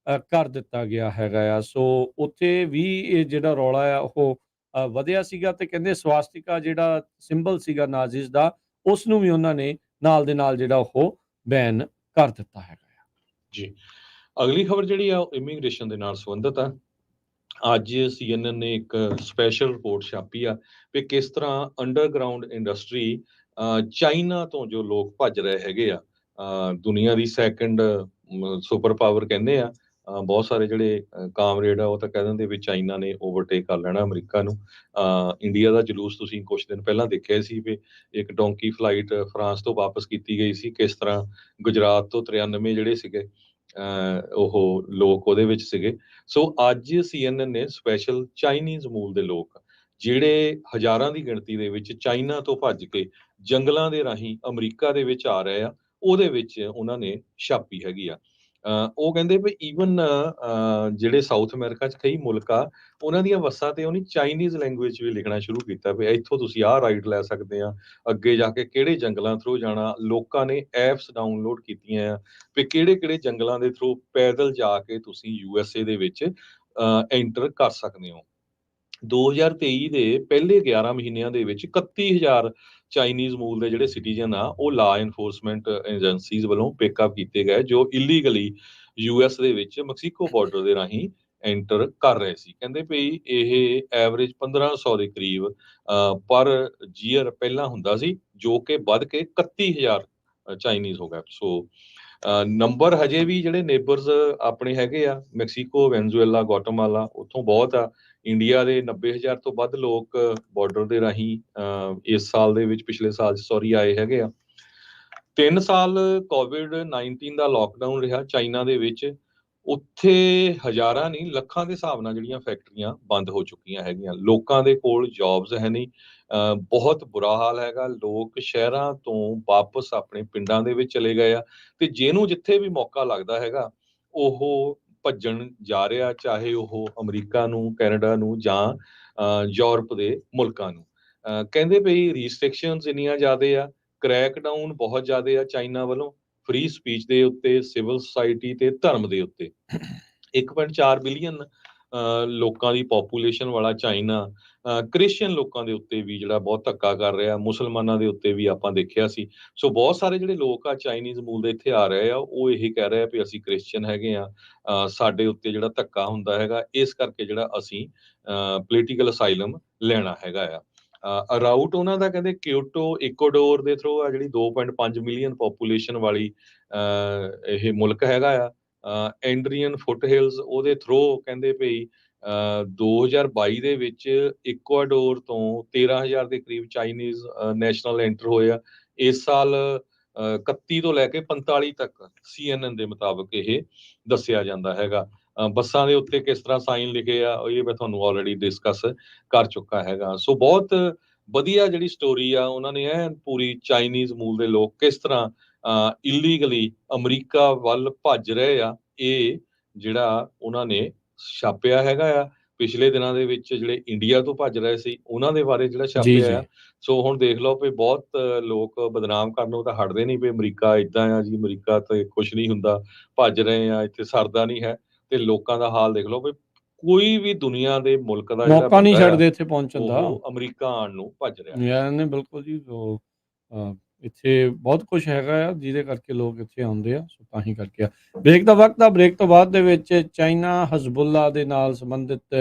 ਕਰ ਦਿੱਤਾ ਗਿਆ ਹੈਗਾ ਆ। ਸੋ ਉੱਥੇ ਵੀ ਇਹ ਜਿਹੜਾ ਰੌਲਾ ਆ ਉਹ ਵਧਿਆ ਸੀਗਾ, ਤੇ ਕਹਿੰਦੇ ਸਵਾਸਤਿਕਾ ਜਿਹੜਾ ਸਿੰਬਲ ਸੀਗਾ ਨਾਜ਼ੀਜ਼ ਦਾ, ਉਸ ਨੂੰ ਵੀ ਉਹਨਾਂ ਨੇ ਨਾਲ ਦੇ ਨਾਲ ਜਿਹੜਾ ਉਹ ਬੈਨ ਕਰ ਦਿੱਤਾ ਹੈਗਾ ਆ। ਜੀ, ਅਗਲੀ ਖਬਰ ਜਿਹੜੀ ਆ ਉਹ ਇਮੀਗ੍ਰੇਸ਼ਨ ਦੇ ਨਾਲ ਸੰਬੰਧਿਤ ਆ। ਅੱਜ CNN ਨੇ ਇੱਕ ਸਪੈਸ਼ਲ ਰਿਪੋਰਟ ਛਾਪੀ ਆ ਵੀ ਕਿਸ ਤਰ੍ਹਾਂ ਅੰਡਰਗਰਾਉਂਡ ਇੰਡਸਟਰੀ ਚਾਈਨਾ ਤੋਂ ਜੋ ਲੋਕ ਭੱਜ ਰਹੇ ਹੈਗੇ ਆ, ਦੁਨੀਆ ਦੀ ਸੈਕੰਡ ਸੁਪਰ ਪਾਵਰ ਕਹਿੰਦੇ ਆ। ਬਹੁਤ ਸਾਰੇ ਜਿਹੜੇ ਕਾਮਰੇਡ ਆ ਉਹ ਤਾਂ ਕਹਿ ਦਿੰਦੇ ਵੀ ਚਾਈਨਾ ਨੇ ਓਵਰਟੇਕ ਕਰ ਲੈਣਾ ਅਮਰੀਕਾ ਨੂੰ। ਇੰਡੀਆ ਦਾ ਜਲੂਸ ਤੁਸੀਂ ਕੁਛ ਦਿਨ ਪਹਿਲਾਂ ਦੇਖਿਆ ਸੀ ਵੀ ਇੱਕ ਡੋਂਕੀ ਫਲਾਈਟ ਫਰਾਂਸ ਤੋਂ ਵਾਪਸ ਕੀਤੀ ਗਈ ਸੀ, ਕਿਸ ਤਰ੍ਹਾਂ ਗੁਜਰਾਤ ਤੋਂ 93 ਜਿਹੜੇ ਸੀਗੇ ਉਹ ਲੋਕ ਉਹਦੇ ਵਿੱਚ ਸੀਗੇ। ਸੋ ਅੱਜ CNN ਨੇ ਸਪੈਸ਼ਲ ਚਾਈਨੀਜ਼ ਮੂਲ ਦੇ ਲੋਕ ਜਿਹੜੇ ਹਜ਼ਾਰਾਂ ਦੀ ਗਿਣਤੀ ਦੇ ਵਿੱਚ ਚਾਈਨਾ ਤੋਂ ਭੱਜ ਕੇ ਜੰਗਲਾਂ ਦੇ ਰਾਹੀਂ ਅਮਰੀਕਾ ਦੇ ਵਿੱਚ ਆ ਰਹੇ ਆ, ਉਹਦੇ ਵਿੱਚ ਉਹਨਾਂ ਨੇ ਛਾਪੀ ਹੈਗੀ ਆ। ਉਹ ਕਹਿੰਦੇ ਵੀ ਈਵਨ ਜਿਹੜੇ ਸਾਊਥ ਅਮਰੀਕਾ 'ਚ ਕਈ ਮੁਲਕ ਆ, ਉਹਨਾਂ ਦੀਆਂ ਬੱਸਾਂ ਤੇ ਉਹਨੇ ਚਾਈਨੀਜ਼ ਲੈਂਗੁਏਜ ਵੀ ਲਿਖਣਾ ਸ਼ੁਰੂ ਕੀਤਾ ਵੀ ਇੱਥੋਂ ਤੁਸੀਂ ਆਹ ਰਾਈਡ ਲੈ ਸਕਦੇ ਆ, ਅੱਗੇ ਜਾ ਕੇ ਕਿਹੜੇ ਜੰਗਲਾਂ ਥਰੂ ਜਾਣਾ। ਲੋਕਾਂ ਨੇ ਐਪਸ ਡਾਊਨਲੋਡ ਕੀਤੀਆਂ ਆ ਵੀ ਕਿਹੜੇ-ਕਿਹੜੇ ਜੰਗਲਾਂ ਦੇ ਥਰੂ ਪੈਦਲ ਜਾ ਕੇ ਤੁਸੀਂ USA ਦੇ ਵਿੱਚ ਐਂਟਰ ਕਰ ਸਕਦੇ ਹੋ। 2023 ਦੇ ਪਹਿਲੇ 11 ਮਹੀਨਿਆਂ ਦੇ ਵਿੱਚ 31,000 ਚਾਈਨੀਜ਼ ਮੂਲ ਦੇ ਜਿਹੜੇ ਸਿਟੀਜ਼ਨ ਆ ਉਹ ਲਾ ਐਨਫੋਰਸਮੈਂਟ ਏਜੰਸੀਜ਼ ਵੱਲੋਂ ਪਿਕਅਪ ਕੀਤੇ ਗਏ, ਜੋ ਇਲੀਗਲੀ US ਦੇ ਵਿੱਚ ਮੈਕਸੀਕੋ ਬਾਰਡਰ ਦੇ ਰਾਹੀਂ ਐਂਟਰ ਕਰ ਰਹੇ ਸੀ। ਕਹਿੰਦੇ ਵੀ ਇਹ ਐਵਰੇਜ 1500 ਦੇ ਕਰੀਬ ਪਰ ਜੀਅਰ ਪਹਿਲਾਂ ਹੁੰਦਾ ਸੀ, ਜੋ ਕਿ ਵੱਧ ਕੇ 31,000 ਚਾਈਨੀਜ਼ ਹੋ ਗਿਆ। ਸੋ ਨੰਬਰ ਹਜੇ ਵੀ ਜਿਹੜੇ ਨੇਬਰਸ ਆਪਣੇ ਹੈਗੇ ਆ, ਮੈਕਸੀਕੋ, ਵੈਨਜ਼ੂਏਲਾ, ਗੁਆਟੇਮਾਲਾ, ਉੱਥੋਂ ਬਹੁਤ ਆ। ਇੰਡੀਆ ਦੇ 90,000 ਤੋਂ ਵੱਧ ਲੋਕ ਬਾਰਡਰ ਦੇ ਰਾਹੀਂ ਇਸ ਸਾਲ ਦੇ ਵਿੱਚ, ਪਿਛਲੇ ਸਾਲ ਸੌਰੀ ਆਏ ਹੈਗੇ ਆ। 3 ਸਾਲ COVID-19 ਦਾ ਲੋਕਡਾਊਨ ਰਿਹਾ ਚਾਈਨਾ ਦੇ ਵਿੱਚ, ਉੱਥੇ ਹਜ਼ਾਰਾਂ ਨਹੀਂ ਲੱਖਾਂ ਦੇ ਹਿਸਾਬ ਨਾਲ ਜਿਹੜੀਆਂ ਫੈਕਟਰੀਆਂ ਬੰਦ ਹੋ ਚੁੱਕੀਆਂ ਹੈਗੀਆਂ। ਲੋਕਾਂ ਦੇ ਕੋਲ ਜੌਬਸ ਹੈ ਨਹੀਂ, ਬਹੁਤ ਬੁਰਾ ਹਾਲ ਹੈਗਾ। ਲੋਕ ਸ਼ਹਿਰਾਂ ਤੋਂ ਵਾਪਸ ਆਪਣੇ ਪਿੰਡਾਂ ਦੇ ਵਿੱਚ ਚਲੇ ਗਏ ਆ, ਤੇ ਜਿਹਨੂੰ ਜਿੱਥੇ ਵੀ ਮੌਕਾ ਲੱਗਦਾ ਹੈਗਾ ਉਹ ਭੱਜਣ ਜਾ ਰਿਹਾ, ਚਾਹੇ ਉਹ ਅਮਰੀਕਾ ਨੂੰ, ਕੈਨੇਡਾ ਨੂੰ ਜਾਂ ਯੂਰਪ ਦੇ ਮੁਲਕਾਂ ਨੂੰ। ਕਹਿੰਦੇ ਵੀ ਰਿਸਟ੍ਰਿਕਸ਼ਨਸ ਇੰਨੀਆਂ ਜ਼ਿਆਦੇ ਆ, ਕ੍ਰੈਕਡਾਊਨ ਬਹੁਤ ਜ਼ਿਆਦੇ ਆ ਚਾਈਨਾ ਵੱਲੋਂ ਫ੍ਰੀ ਸਪੀਚ ਦੇ ਉੱਤੇ, ਸਿਵਲ ਸੁਸਾਇਟੀ ਤੇ ਧਰਮ ਦੇ ਉੱਤੇ। 1.4 ਬਿਲੀਅਨ ਲੋਕਾਂ ਦੀ ਪੋਪੂਲੇਸ਼ਨ ਵਾਲਾ ਚਾਈਨਾ ਕ੍ਰਿਸਚੀਅਨ ਲੋਕਾਂ ਦੇ ਉੱਤੇ ਵੀ ਜਿਹੜਾ ਬਹੁਤ ਧੱਕਾ ਕਰ ਰਿਹਾ, ਮੁਸਲਮਾਨਾਂ ਦੇ ਉੱਤੇ ਵੀ ਆਪਾਂ ਦੇਖਿਆ ਸੀ। ਸੋ ਬਹੁਤ ਸਾਰੇ ਜਿਹੜੇ ਲੋਕ ਆ ਚਾਈਨੀਜ਼ ਮੂਲ ਦੇ ਇੱਥੇ ਆ ਰਹੇ ਆ, ਉਹ ਇਹ ਕਹਿ ਰਹੇ ਆ ਵੀ ਅਸੀਂ ਕ੍ਰਿਸਚੀਅਨ ਹੈਗੇ ਆ, ਸਾਡੇ ਉੱਤੇ ਜਿਹੜਾ ਧੱਕਾ ਹੁੰਦਾ ਹੈਗਾ, ਇਸ ਕਰਕੇ ਜਿਹੜਾ ਅਸੀਂ ਪੋਲੀਟੀਕਲ ਅਸਾਈਲਮ ਲੈਣਾ ਹੈਗਾ ਆ। ਰਾਊਟ ਉਹਨਾਂ ਦਾ ਕਹਿੰਦੇ ਕਿਓਟੋ, ਇਕੁਆਡੋਰ ਦੇ ਥਰੂ ਆ, ਜਿਹੜੀ 2.5 ਮਿਲੀਅਨ ਪੋਪੂਲੇਸ਼ਨ ਵਾਲੀ ਇਹ ਮੁਲਕ ਹੈਗਾ ਆ। ਐਂਡਰੀਅਨ ਫੁੱਟ ਹਿਲਸ, ਉਹਦੇ ਥਰੂ ਕਹਿੰਦੇ ਭਈ 2022 ਦੇ ਵਿੱਚ ਇਕੁਆਡੋਰ ਤੋਂ 13,000 ਦੇ ਕਰੀਬ ਚਾਈਨੀਜ਼ ਨੈਸ਼ਨਲ ਐਂਟਰ ਹੋਏ ਆ। ਇਸ ਸਾਲ 31 ਤੋਂ ਲੈ ਕੇ 45 ਤੱਕ CNN ਦੇ ਮੁਤਾਬਕ ਇਹ ਦੱਸਿਆ ਜਾਂਦਾ ਹੈਗਾ। ਬੱਸਾਂ ਦੇ ਉੱਤੇ ਕਿਸ ਤਰ੍ਹਾਂ ਸਾਈਨ ਲਿਖੇ ਆ, ਇਹ ਮੈਂ ਤੁਹਾਨੂੰ ਆਲਰੇਡੀ ਡਿਸਕਸ ਕਰ ਚੁੱਕਾ ਹੈਗਾ। ਸੋ ਬਹੁਤ ਵਧੀਆ ਜਿਹੜੀ ਸਟੋਰੀ ਆ, ਉਹਨਾਂ ਨੇ ਪੂਰੀ ਚਾਈਨੀਜ਼ ਮੂਲ ਦੇ ਲੋਕ ਕਿਸ ਤਰ੍ਹਾਂ ਇਲੀਗਲੀ ਅਮਰੀਕਾ ਵੱਲ ਭੱਜ ਰਹੇ ਆ, ਇਹ ਜਿਹੜਾ ਉਹਨਾਂ ਨੇ ਛਾਪਿਆ ਹੈਗਾ ਆ। ਪਿਛਲੇ ਦਿਨਾਂ ਦੇ ਵਿੱਚ ਜਿਹੜੇ ਇੰਡੀਆ ਤੋਂ ਭੱਜ ਰਹੇ ਸੀ, ਉਹਨਾਂ ਦੇ ਬਾਰੇ ਜਿਹੜਾ ਛਾਪਿਆ ਆ। ਸੋ ਹੁਣ ਦੇਖ ਲਓ ਵੀ ਬਹੁਤ ਲੋਕ ਬਦਨਾਮ ਕਰਨੋਂ ਤਾਂ ਹਟਦੇ ਨਹੀਂ ਵੀ ਅਮਰੀਕਾ ਏਦਾਂ ਆ ਜੀ, ਅਮਰੀਕਾ ਤੇ ਕੁਛ ਨਹੀਂ ਹੁੰਦਾ, ਭੱਜ ਰਹੇ ਆ, ਇੱਥੇ ਸਰਦਾ ਨਹੀਂ ਹੈ। ਤੇ ਲੋਕਾਂ ਦਾ ਹਾਲ ਦੇਖ ਲਓ ਵੀ ਕੋਈ ਵੀ ਦੁਨੀਆ ਦੇ ਮੁਲਕ ਦਾ ਜਿਹੜਾ ਮੌਕਾ ਨਹੀਂ ਬੰਦਾ ਆ ਛੱਡਦੇ ਇੱਥੇ ਪਹੁੰਚਣ ਦਾ। ਉਹ ਅਮਰੀਕਾ ਆਉਣ ਨੂੰ ਭੱਜ ਰਿਹਾ। ਯਾਰ ਨੇ ਬਿਲਕੁਲ ਜੀ। ਸੋ ਇੱਥੇ ਬਹੁਤ ਕੁਝ ਹੈਗਾ ਆ ਜਿਹਦੇ ਕਰਕੇ ਲੋਕ ਇੱਥੇ ਆਉਂਦੇ ਆ, ਸੋ ਤਾਂ ਹੀ ਕਰਕੇ ਆ। ਬ੍ਰੇਕ ਦਾ ਵਕਤ ਆ। ਬ੍ਰੇਕ ਤੋਂ ਬਾਅਦ ਦੇ ਵਿੱਚ ਚਾਈਨਾ ਹਜ਼ਬੁੱਲਾ ਦੇ ਨਾਲ ਸੰਬੰਧਿਤ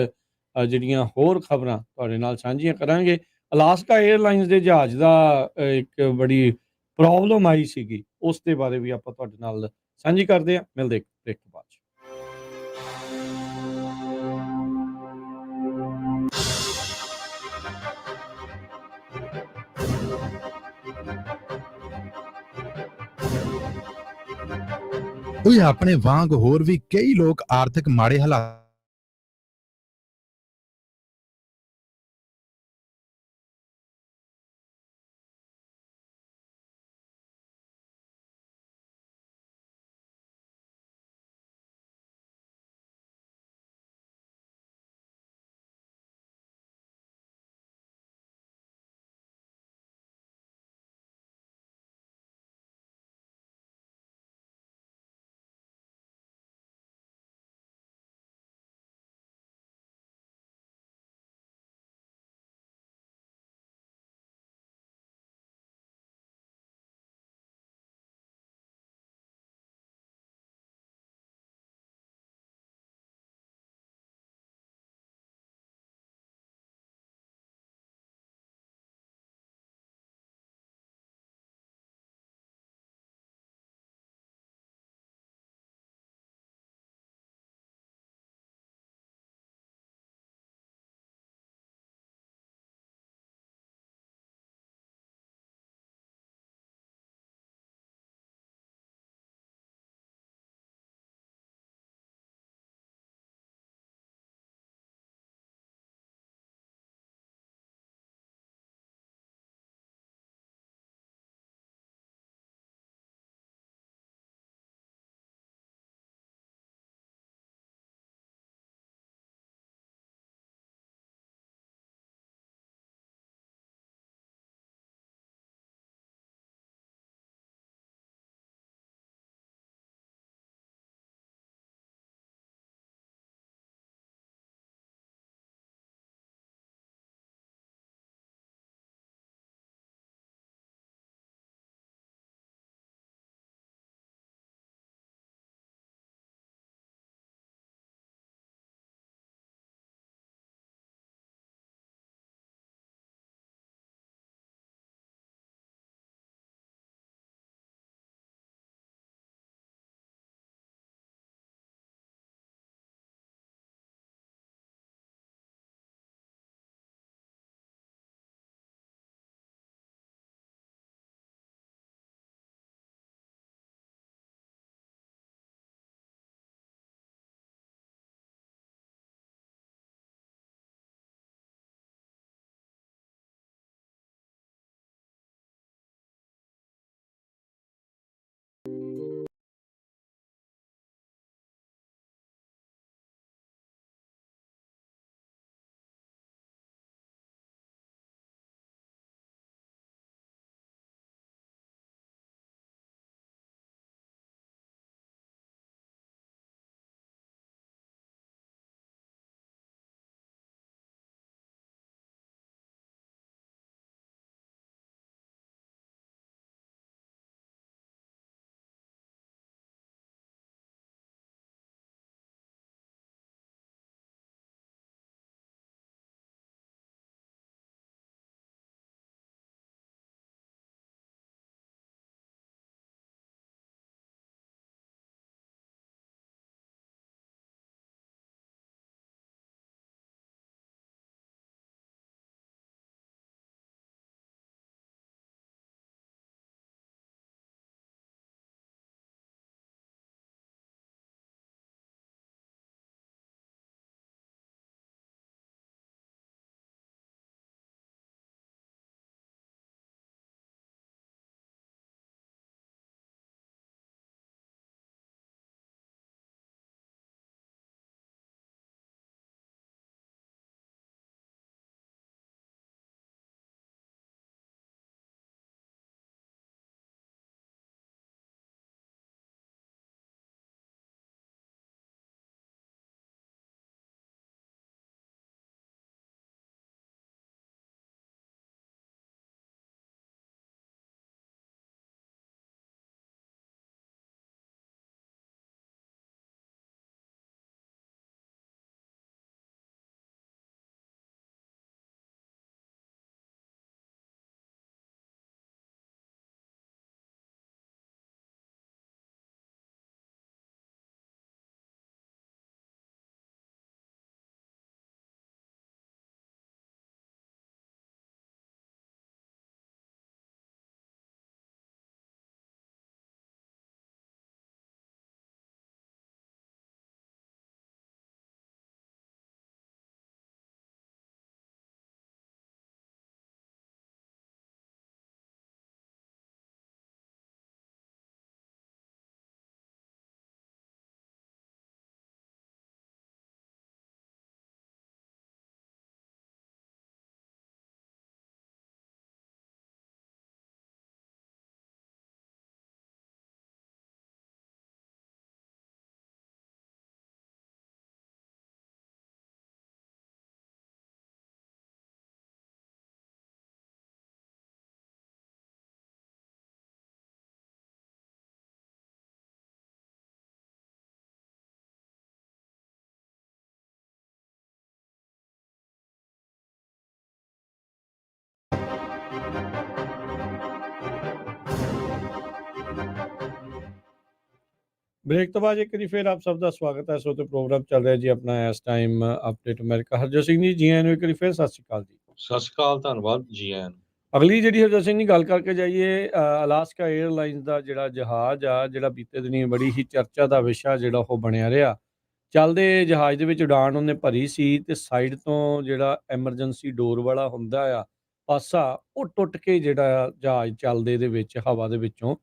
ਜਿਹੜੀਆਂ ਹੋਰ ਖਬਰਾਂ ਤੁਹਾਡੇ ਨਾਲ ਸਾਂਝੀਆਂ ਕਰਾਂਗੇ। ਅਲਾਸਕਾ ਏਅਰਲਾਈਨਸ ਦੇ ਜਹਾਜ਼ ਦਾ ਇੱਕ ਬੜੀ ਪ੍ਰੋਬਲਮ ਆਈ ਸੀਗੀ, ਉਸ ਦੇ ਬਾਰੇ ਵੀ ਆਪਾਂ ਤੁਹਾਡੇ ਨਾਲ ਸਾਂਝੀ ਕਰਦੇ ਆ। ਮਿਲਦੇ ਬ੍ਰੇਕ ਤੋਂ ਬਾਅਦ 'ਚ। ਉਹ ਆਪਣੇ ਵਾਂਗ ਹੋਰ ਵੀ ਕਈ ਲੋਕ ਆਰਥਿਕ ਮਾੜੇ ਹਾਲਾਤ ਬ੍ਰੇਕ ਤੋਂ ਬਾਅਦ ਇੱਕ ਵਾਰੀ ਫਿਰ ਆਪ ਸਭ ਦਾ ਸਵਾਗਤ ਹੈ। ਸੋ ਤੇ ਪ੍ਰੋਗਰਾਮ ਚੱਲ ਰਿਹਾ ਜੀ ਆਪਣਾ ਇਸ time update America. Harjot Singh ji, ਜੀ ਆਇਆਂ ਨੂੰ ਇੱਕ ਵਾਰੀ ਫਿਰ ਸਤਿ ਸ਼੍ਰੀ ਅਕਾਲ ਜੀ। ਸਤਿ ਸ਼੍ਰੀ ਅਕਾਲ, ਧੰਨਵਾਦ, ਜੀ ਆਇਆਂ ਨੂੰ। ਅਗਲੀ ਜਿਹੜੀ ਹਰਜੋਤ ਸਿੰਘ ਜੀ ਗੱਲ ਕਰਕੇ ਜਾਈਏ, ਅਲਾਸਕਾ 에ਅਰਲਾਈਨਸ ਦਾ ਜਿਹੜਾ ਜਹਾਜ਼ ਆ, ਜਿਹੜਾ ਬੀਤੇ ਦਿਨੀ ਬੜੀ ਹੀ ਚਰਚਾ ਦਾ ਵਿਸ਼ਾ ਜਿਹੜਾ ਉਹ ਬਣਿਆ ਰਿਹਾ। ਚੱਲਦੇ ਜਹਾਜ਼ ਦੇ ਵਿੱਚ ਉਡਾਨ ਉਹਨੇ ਭਰੀ ਸੀ ਤੇ ਸਾਈਡ ਤੋਂ ਜਿਹੜਾ ਐਮਰਜੈਂਸੀ ਡੋਰ ਵਾਲਾ ਹੁੰਦਾ ਆ ਪਾਸਾ, ਉਹ ਟੁੱਟ ਕੇ ਜਿਹੜਾ ਜਹਾਜ਼ ਚੱਲਦੇ ਦੇ ਵਿੱਚ ਹਵਾ ਦੇ ਵਿੱਚੋਂ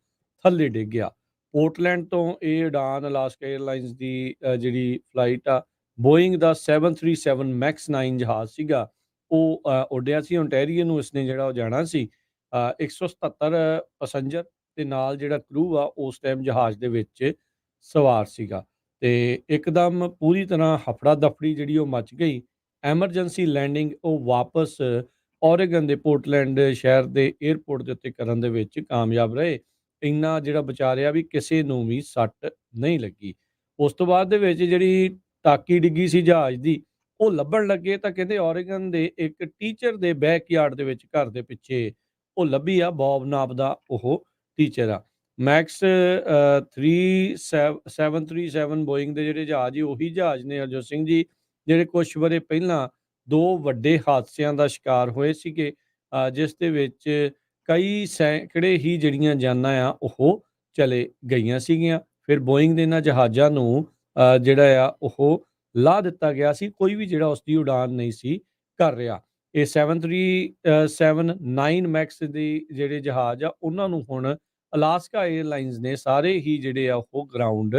ਥੱਲੇ ਡਿੱਗ ਗਿਆ। ਪੋਰਟਲੈਂਡ ਤੋਂ ਇਹ ਉਡਾਨ ਅਲਾਸਕਾ 에ਅਰਲਾਈਨਸ ਦੀ ਜਿਹੜੀ ਫਲਾਈਟ ਆ, ਬੋਇੰਗ ਦਾ 737 ਮੈਕਸ 9 ਜਹਾਜ਼ ਸੀਗਾ, ਉਹ ਉੱਡਿਆ ਸੀ। ਓਨਟਾਰੀਓ ਨੂੰ ਇਸਨੇ ਜਿਹੜਾ ਉਹ ਜਾਣਾ ਸੀ। 177 ਪੈਸੰਜਰ ਤੇ ਨਾਲ ਜਿਹੜਾ ਕਰੂ ਆ ਉਸ ਟਾਈਮ ਜਹਾਜ਼ ਦੇ ਵਿੱਚ ਸਵਾਰ ਸੀਗਾ ਤੇ ਇੱਕਦਮ ਪੂਰੀ ਤਰ੍ਹਾਂ ਹਫੜਾ ਦਫੜੀ ਜਿਹੜੀ ਉਹ ਮਚ ਗਈ। ਐਮਰਜੈਂਸੀ ਲੈਂਡਿੰਗ ਉਹ ਵਾਪਸ ਓਰੇਗਨ ਦੇ ਪੋਰਟਲੈਂਡ ਸ਼ਹਿਰ ਦੇ 에ਅਰਪੋਰਟ ਦੇ ਉੱਤੇ ਕਰਨ ਦੇ ਵਿੱਚ ਕਾਮਯਾਬ ਰਹੇ। ਇੰਨਾ ਜਿਹੜਾ ਬਚਾ ਰਿਹਾ ਵੀ ਕਿਸੇ ਨੂੰ ਵੀ ਸੱਟ ਨਹੀਂ ਲੱਗੀ। ਉਸ ਤੋਂ ਬਾਅਦ ਦੇ ਵਿੱਚ ਜਿਹੜੀ ਟਾਕੀ ਡਿੱਗੀ ਸੀ ਜਹਾਜ਼ ਦੀ, ਉਹ ਲੱਭਣ ਲੱਗੇ ਤਾਂ ਕਹਿੰਦੇ ਓਰੇਗਨ ਦੇ ਇੱਕ ਟੀਚਰ ਦੇ ਬੈਕਯਾਰਡ ਦੇ ਵਿੱਚ ਘਰ ਦੇ ਪਿੱਛੇ ਉਹ ਲੱਭੀ ਆ। ਬੌਬ ਨਾਮ ਦਾ ਉਹ ਟੀਚਰ ਆ। ਮੈਕਸ 737 ਬੋਇੰਗ ਦੇ ਜਿਹੜੇ ਜਹਾਜ਼ ਸੀ, ਉਹੀ ਜਹਾਜ਼ ਨੇ ਹਰਜੋਤ ਸਿੰਘ ਜੀ, ਜਿਹੜੇ ਕੁਝ ਵਰੇ ਪਹਿਲਾਂ ਦੋ ਵੱਡੇ ਹਾਦਸਿਆਂ ਦਾ ਸ਼ਿਕਾਰ ਹੋਏ ਸੀਗੇ, ਜਿਸ ਦੇ ਵਿੱਚ ਕਈ ਸੈਂਕੜੇ ਹੀ ਜਿਹੜੀਆਂ ਜਾਨਾਂ ਆ ਉਹ ਚਲੇ ਗਈਆਂ ਸੀਗੀਆਂ। ਫਿਰ ਬੋਇੰਗ ਦੇ ਇਹਨਾਂ ਜਹਾਜ਼ਾਂ ਨੂੰ ਜਿਹੜਾ ਆ ਉਹ ਲਾਹ ਦਿੱਤਾ ਗਿਆ ਸੀ। ਕੋਈ ਵੀ ਜਿਹੜਾ ਉਸਦੀ ਉਡਾਨ ਨਹੀਂ ਸੀ ਕਰ ਰਿਹਾ। ਇਹ 737 ਮੈਕਸ ਦੇ ਜਿਹੜੇ ਜਹਾਜ਼ ਆ, ਉਹਨਾਂ ਨੂੰ ਹੁਣ ਅਲਾਸਕਾ 에ਅਰਲਾਈਨਸ ਨੇ ਸਾਰੇ ਹੀ ਜਿਹੜੇ ਆ ਉਹ ਗਰਾਊਂਡ